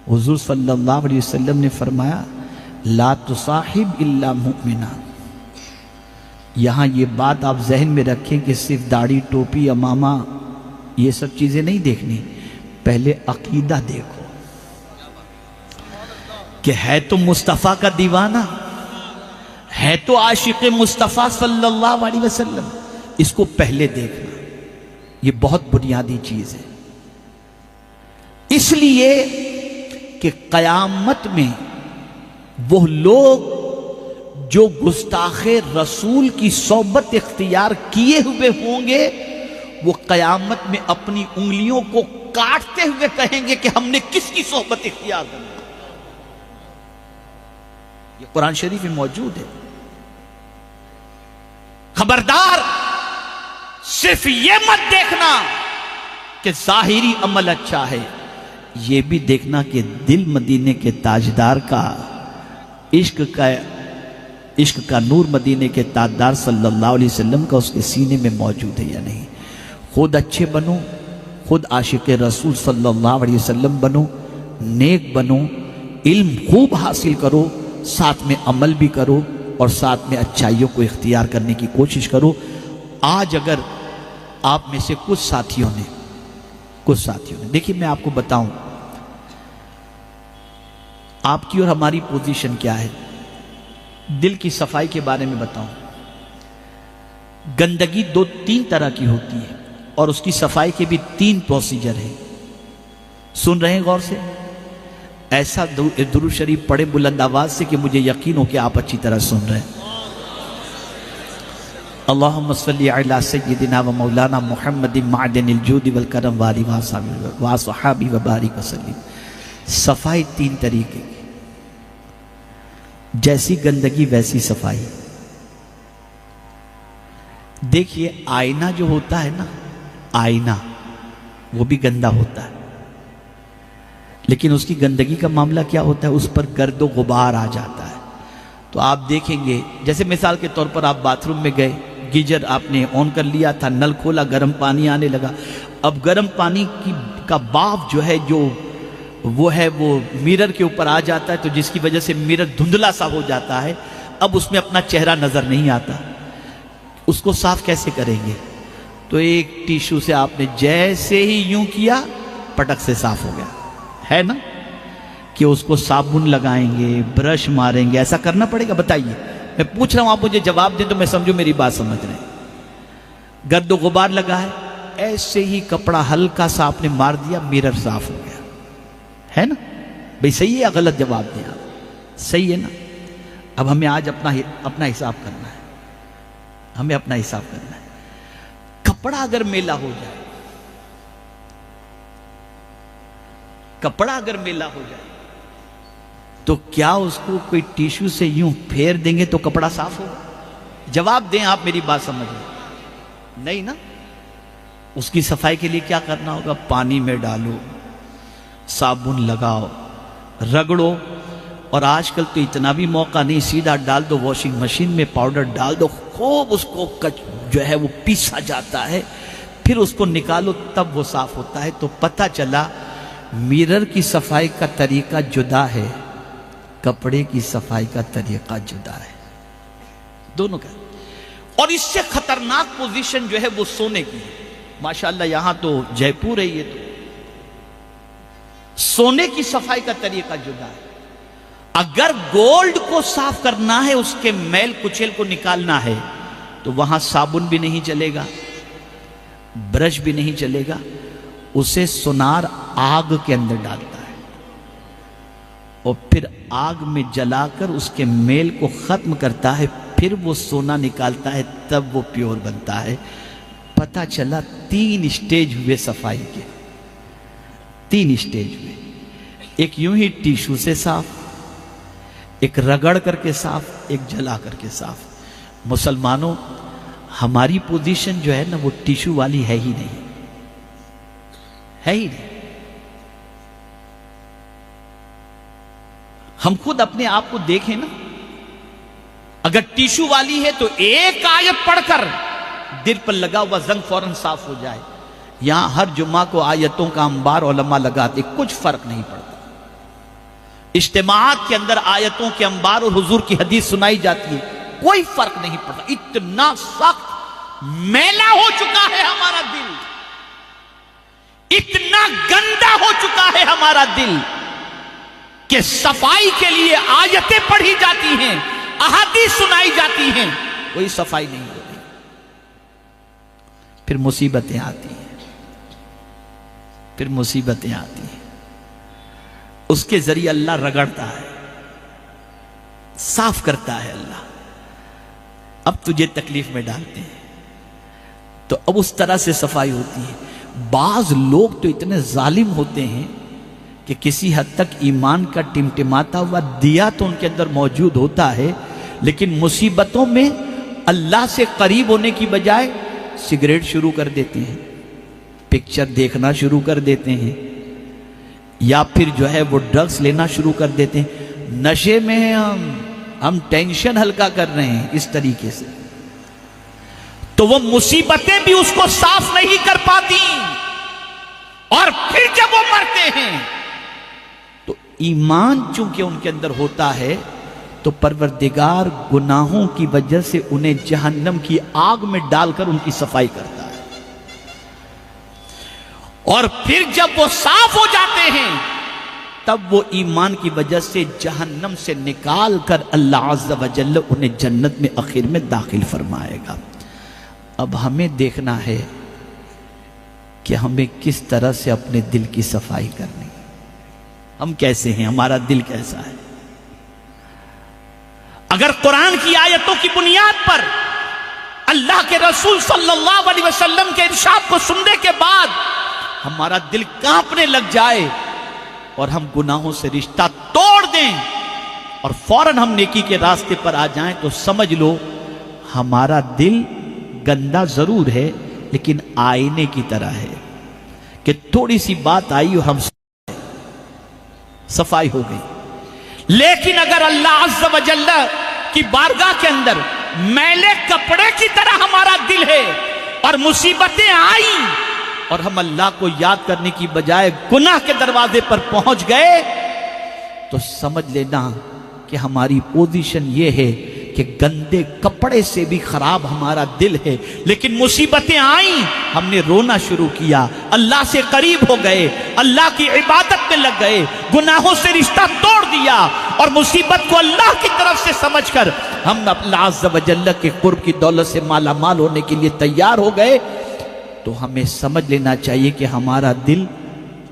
حضور صلی اللہ علیہ وسلم نے فرمایا, لا تصاحب الا مؤمنا. یہاں یہ بات آپ ذہن میں رکھیں کہ صرف داڑھی, ٹوپی, امامہ, یہ سب چیزیں نہیں دیکھنی, پہلے عقیدہ دیکھو کہ ہے تو مصطفیٰ کا دیوانہ, ہے تو عاشق مصطفیٰ صلی اللہ علیہ وسلم. اس کو پہلے دیکھنا, یہ بہت بنیادی چیز ہے. اس لیے کہ قیامت میں وہ لوگ جو گستاخ رسول کی صحبت اختیار کیے ہوئے ہوں گے, وہ قیامت میں اپنی انگلیوں کو کاٹتے ہوئے کہیں گے کہ ہم نے کس کی صحبت اختیار کی. یہ قرآن شریف میں موجود ہے. خبردار, صرف یہ مت دیکھنا کہ ظاہری عمل اچھا ہے, یہ بھی دیکھنا کہ دل مدینے کے تاجدار کا عشق کا نور مدینے کے تاجدار صلی اللہ علیہ وسلم کا اس کے سینے میں موجود ہے یا نہیں۔ خود اچھے بنو، خود عاشق رسول صلی اللہ علیہ وسلم بنو، نیک بنو، علم خوب حاصل کرو، ساتھ میں عمل بھی کرو اور ساتھ میں اچھائیوں کو اختیار کرنے کی کوشش کرو۔ آج اگر آپ میں سے کچھ ساتھیوں نے دیکھیے میں آپ کو بتاؤں آپ کی اور ہماری پوزیشن کیا ہے، دل کی صفائی کے بارے میں بتاؤں۔ گندگی تین طرح کی ہوتی ہے اور اس کی صفائی کے بھی 3 پروسیجر ہیں۔ سن رہے ہیں غور سے؟ ایسا درود شریف پڑھے بلند آواز سے کہ مجھے یقین ہو کہ آپ اچھی طرح سن رہے ہیں۔ اللہم صلی علی سیدنا و مولانا محمد معدن الجود والکرم والی وصحابی وبارک وسلم۔ صفائی 3 طریقے کی، جیسی گندگی ویسی صفائی۔ دیکھیے آئینہ جو ہوتا ہے نا، آئینہ وہ بھی گندا ہوتا ہے، لیکن اس کی گندگی کا معاملہ کیا ہوتا ہے، اس پر گرد و غبار آ جاتا ہے۔ تو آپ دیکھیں گے جیسے مثال کے طور پر آپ باتھ روم میں گئے، گیجر آپ نے آن کر لیا تھا، نل کھولا، گرم پانی آنے لگا۔ اب گرم پانی کا باف جو ہے وہ میرر کے اوپر آ جاتا ہے، تو جس کی وجہ سے میرر دھندلا سا ہو جاتا ہے۔ اب اس میں اپنا چہرہ نظر نہیں آتا، اس کو صاف کیسے کریں گے؟ تو ایک ٹیشو سے آپ نے جیسے ہی یوں کیا پٹک سے صاف ہو گیا ہے نا، کہ اس کو صابن لگائیں گے، برش ماریں گے، ایسا کرنا پڑے گا؟ بتائیے، میں پوچھ رہا ہوں، آپ مجھے جواب دیں تو میں سمجھو میری بات سمجھ رہے ہیں۔ گرد و غبار لگا ہے، ایسے ہی کپڑا ہلکا سا آپ نے مار دیا، میرر صاف ہو گیا ہے نا؟ بھئی صحیح ہے یا غلط جواب دیں آپ؟ صحیح ہے نا؟ اب ہمیں آج اپنا حساب کرنا ہے، ہمیں اپنا حساب کرنا ہے۔ کپڑا اگر میلا ہو جائے، کپڑا اگر میلا ہو جائے تو کیا اس کو کوئی ٹیشو سے یوں پھیر دیں گے تو کپڑا صاف ہوگا؟ جواب دیں آپ، میری بات سمجھ لیں۔ نہیں نا، اس کی صفائی کے لیے کیا کرنا ہوگا؟ پانی میں ڈالو، صابن لگاؤ، رگڑو، اور آج کل تو اتنا بھی موقع نہیں، سیدھا ڈال دو واشنگ مشین میں، پاؤڈر ڈال دو، خوب اس کو جو ہے وہ پیسا جاتا ہے، پھر اس کو نکالو، تب وہ صاف ہوتا ہے۔ تو پتہ چلا میرر کی صفائی کا طریقہ جدا ہے، کپڑے کی صفائی کا طریقہ جدا ہے، دونوں کا۔ اور اس سے خطرناک پوزیشن جو ہے وہ سونے کی ہے۔ ماشاءاللہ یہاں تو جے پور ہے، یہ تو سونے کی صفائی کا طریقہ جدا ہے۔ اگر گولڈ کو صاف کرنا ہے، اس کے میل کچیل کو نکالنا ہے، تو وہاں صابن بھی نہیں چلے گا، برش بھی نہیں چلے گا، اسے سونار آگ کے اندر ڈالتا ہے اور پھر آگ میں جلا کر اس کے میل کو ختم کرتا ہے، پھر وہ سونا نکالتا ہے، تب وہ پیور بنتا ہے۔ پتہ چلا 3 اسٹیج ہوئے صفائی کے، 3 اسٹیج ہوئے۔ ایک یوں ہی ٹیشو سے صاف، ایک رگڑ کر کے صاف، ایک جلا کر کے صاف۔ مسلمانوں، ہماری پوزیشن جو ہے نا وہ ٹیشو والی ہے ہی نہیں، ہے ہی نہیں۔ ہم خود اپنے آپ کو دیکھیں نا، اگر ٹیشو والی ہے تو ایک آیت پڑھ کر دل پر لگا ہوا زنگ فوراً صاف ہو جائے۔ یہاں ہر جمعہ کو آیتوں کا انبار علماء لگاتے، کچھ فرق نہیں پڑتا۔ اجتماعات کے اندر آیتوں کے انبار اور حضور کی حدیث سنائی جاتی ہے، کوئی فرق نہیں پڑتا۔ اتنا سخت میلا ہو چکا ہے ہمارا دل، اتنا گندا ہو چکا ہے ہمارا دل کہ صفائی کے لیے آیتیں پڑھی جاتی ہیں، احادیث سنائی جاتی ہیں، کوئی صفائی نہیں ہوتی۔ پھر مصیبتیں آتی ہیں، پھر مصیبتیں آتی ہیں۔ اس کے ذریعے اللہ رگڑتا ہے، صاف کرتا ہے اللہ۔ اب تجھے تکلیف میں ڈالتے ہیں تو اب اس طرح سے صفائی ہوتی ہے۔ بعض لوگ تو اتنے ظالم ہوتے ہیں کہ کسی حد تک ایمان کا ٹمٹماتا ہوا دیا تو ان کے اندر موجود ہوتا ہے، لیکن مصیبتوں میں اللہ سے قریب ہونے کی بجائے سگریٹ شروع کر دیتے ہیں، پکچر دیکھنا شروع کر دیتے ہیں، یا پھر جو ہے وہ ڈرگز لینا شروع کر دیتے ہیں، نشے میں ہیں ہم ٹینشن ہلکا کر رہے ہیں اس طریقے سے، تو وہ مصیبتیں بھی اس کو صاف نہیں کر پاتی، اور پھر جب وہ مرتے ہیں تو ایمان چونکہ ان کے اندر ہوتا ہے تو پروردگار گناہوں کی وجہ سے انہیں جہنم کی آگ میں ڈال کر ان کی صفائی کرتا ہے، اور پھر جب وہ صاف ہو جاتے ہیں تب وہ ایمان کی وجہ سے جہنم سے نکال کر اللہ عز و جل انہیں جنت میں آخر میں داخل فرمائے گا۔ اب ہمیں دیکھنا ہے کہ ہمیں کس طرح سے اپنے دل کی صفائی کرنی ہے، ہم کیسے ہیں، ہمارا دل کیسا ہے۔ اگر قرآن کی آیتوں کی بنیاد پر اللہ کے رسول صلی اللہ علیہ وسلم کے ارشاد کو سننے کے بعد ہمارا دل کانپنے لگ جائے اور ہم گناہوں سے رشتہ توڑ دیں اور فوراً ہم نیکی کے راستے پر آ جائیں، تو سمجھ لو ہمارا دل گندا ضرور ہے لیکن آئینے کی طرح ہے کہ تھوڑی سی بات آئی اور ہم صفائی ہو گئی۔ لیکن اگر اللہ عز و جل کی بارگاہ کے اندر میلے کپڑے کی طرح ہمارا دل ہے اور مصیبتیں آئیں اور ہم اللہ کو یاد کرنے کی بجائے گناہ کے دروازے پر پہنچ گئے، تو سمجھ لینا کہ ہماری پوزیشن یہ ہے کہ گندے کپڑے سے بھی خراب ہمارا دل ہے، لیکن مصیبتیں آئیں ہم نے رونا شروع کیا، اللہ سے قریب ہو گئے، اللہ کی عبادت میں لگ گئے، گناہوں سے رشتہ توڑ دیا اور مصیبت کو اللہ کی طرف سے سمجھ کر ہم اللہ عز و جل کے قرب کی دولت سے مالا مال ہونے کے لیے تیار ہو گئے، تو ہمیں سمجھ لینا چاہیے کہ ہمارا دل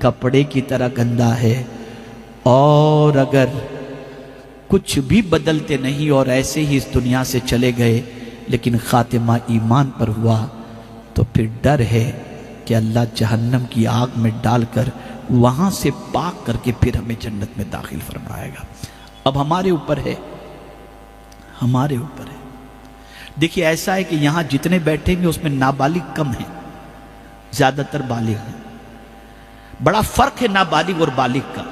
کپڑے کی طرح گندا ہے، اور اگر کچھ بھی بدلتے نہیں اور ایسے ہی اس دنیا سے چلے گئے لیکن خاتمہ ایمان پر ہوا، تو پھر ڈر ہے کہ اللہ جہنم کی آگ میں ڈال کر وہاں سے پاک کر کے پھر ہمیں جنت میں داخل فرمائے گا۔ اب ہمارے اوپر ہے، ہمارے اوپر ہے۔ دیکھیے ایسا ہے کہ یہاں جتنے بیٹھیں گے اس میں نابالغ کم ہیں، زیادہ تر بالغ ہیں۔ بڑا فرق ہے نابالغ اور بالغ کا۔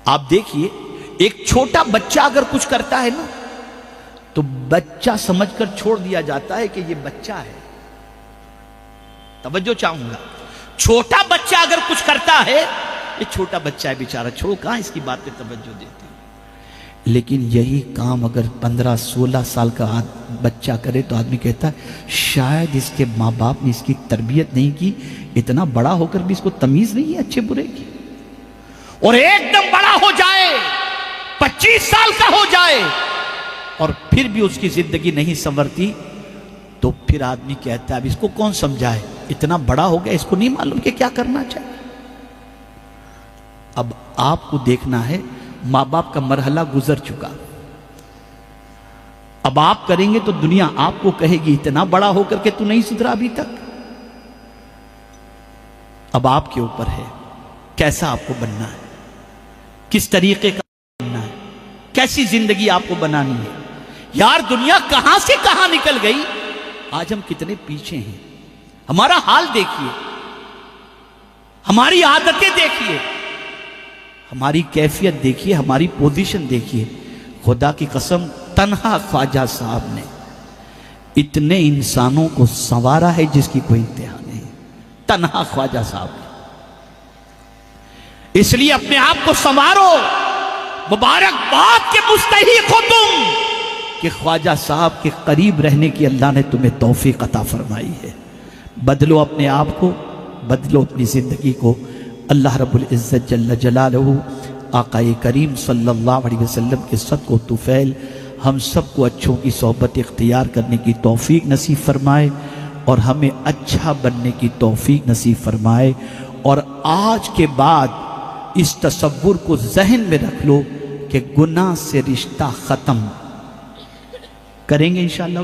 آپ دیکھیے ایک چھوٹا بچہ اگر کچھ کرتا ہے نا تو بچہ سمجھ کر چھوڑ دیا جاتا ہے کہ یہ بچہ ہے۔ توجہ چاہوں گا، چھوٹا بچہ اگر کچھ کرتا ہے، یہ چھوٹا بچہ ہے بیچارہ، چھوڑو کہاں اس کی بات پہ توجہ دیتے ہیں۔ لیکن یہی کام اگر 15-16 سال کا بچہ کرے تو آدمی کہتا ہے شاید اس کے ماں باپ نے اس کی تربیت نہیں کی، اتنا بڑا ہو کر بھی اس کو تمیز نہیں ہے اچھے برے کی۔ اور ایک دم بڑا ہو جائے، 25 سال کا ہو جائے اور پھر بھی اس کی زندگی نہیں سنورتی، تو پھر آدمی کہتا ہے اب اس کو کون سمجھائے، اتنا بڑا ہو گیا اس کو نہیں معلوم کہ کیا کرنا چاہیے۔ اب آپ کو دیکھنا ہے ماں باپ کا مرحلہ گزر چکا، اب آپ کریں گے تو دنیا آپ کو کہے گی اتنا بڑا ہو کر کے تو نہیں سدھرا ابھی تک۔ اب آپ کے اوپر ہے کیسا آپ کو بننا ہے، کس طریقے کا بننا ہے، کیسی زندگی آپ کو بنانی ہے۔ یار دنیا کہاں سے کہاں نکل گئی، آج ہم کتنے پیچھے ہیں۔ ہمارا حال دیکھیے، ہماری عادتیں دیکھیے، ہماری کیفیت دیکھیے، ہماری پوزیشن دیکھیے۔ خدا کی قسم تنہا خواجہ صاحب نے اتنے انسانوں کو سنوارا ہے جس کی کوئی انتہا نہیں، تنہا خواجہ صاحب نے۔ اس لیے اپنے آپ کو سنوارو، مبارکباد کے مستحق ہو تم کہ خواجہ صاحب کے قریب رہنے کی اللہ نے تمہیں توفیق عطا فرمائی ہے۔ بدلو اپنے آپ کو، بدلو اپنی زندگی کو۔ اللہ رب العزت جل جلالہ آقا کریم صلی اللہ علیہ وسلم کے صدق و طفیل ہم سب کو اچھوں کی صحبت اختیار کرنے کی توفیق نصیب فرمائے اور ہمیں اچھا بننے کی توفیق نصیب فرمائے۔ اور آج کے بعد اس تصور کو ذہن میں رکھ لو کہ گناہ سے رشتہ ختم کریں گے انشاءاللہ۔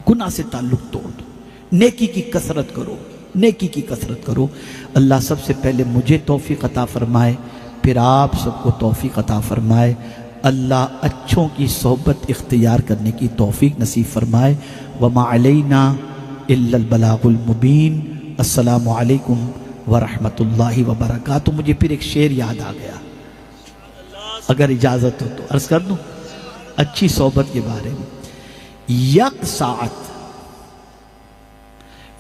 گناہ سے تعلق توڑ دو، نیکی کی کثرت کرو، نیکی کی کثرت کرو۔ اللہ سب سے پہلے مجھے توفیق عطا فرمائے، پھر آپ سب کو توفیق عطا فرمائے۔ اللہ اچھوں کی صحبت اختیار کرنے کی توفیق نصیب فرمائے۔ وما علینا الا البلاغ المبین۔ السلام علیکم ورحمۃ اللہ وبرکاتہ۔ مجھے پھر ایک شعر یاد آ گیا، اگر اجازت ہو تو عرض کر دوں اچھی صحبت کے بارے میں۔ یک ساعت،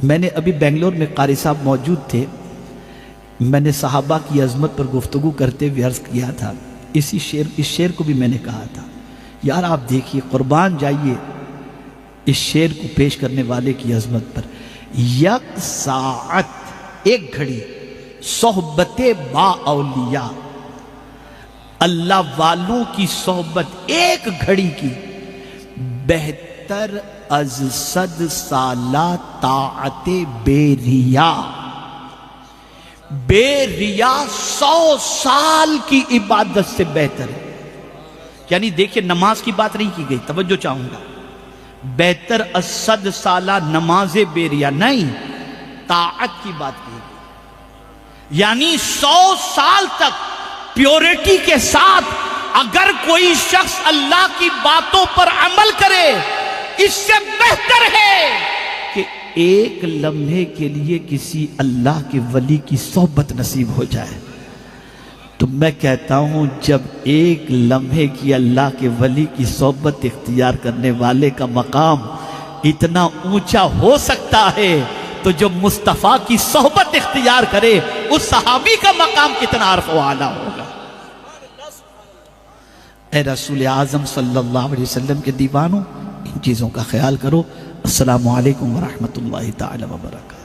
میں نے ابھی بنگلور میں قاری صاحب موجود تھے، میں نے صحابہ کی عظمت پر گفتگو کرتے ہوئے عرض کیا تھا، اس شعر کو بھی میں نے کہا تھا، یار آپ دیکھیے، قربان جائیے اس شعر کو پیش کرنے والے کی عظمت پر۔ یک ساعت، ایک گھڑی، صحبت با اولیاء، اللہ والوں کی صحبت ایک گھڑی کی، بہتر از 100 سالہ طاعت بے ریا، بے ریا 100 سال کی عبادت سے بہتر ہے۔ یعنی دیکھیں نماز کی بات نہیں کی گئی، توجہ چاہوں گا، بہتر از 100 سالہ نماز بے ریا نہیں، طاعت کی بات کی گئی، یعنی 100 سال تک پیورٹی کے ساتھ اگر کوئی شخص اللہ کی باتوں پر عمل کرے، اس سے بہتر ہے کہ ایک لمحے کے لیے کسی اللہ کے ولی کی صحبت نصیب ہو جائے۔ تو میں کہتا ہوں جب ایک لمحے کی اللہ کے ولی کی صحبت اختیار کرنے والے کا مقام اتنا اونچا ہو سکتا ہے، تو جو مصطفیٰ کی صحبت اختیار کرے اس صحابی کا مقام کتنا عرف و اعلیٰ ہوگا۔ اے رسول اعظم صلی اللہ علیہ وسلم کے دیوانوں، ان چیزوں کا خیال کرو۔ السلام علیکم ورحمۃ اللہ تعالی وبرکاتہ۔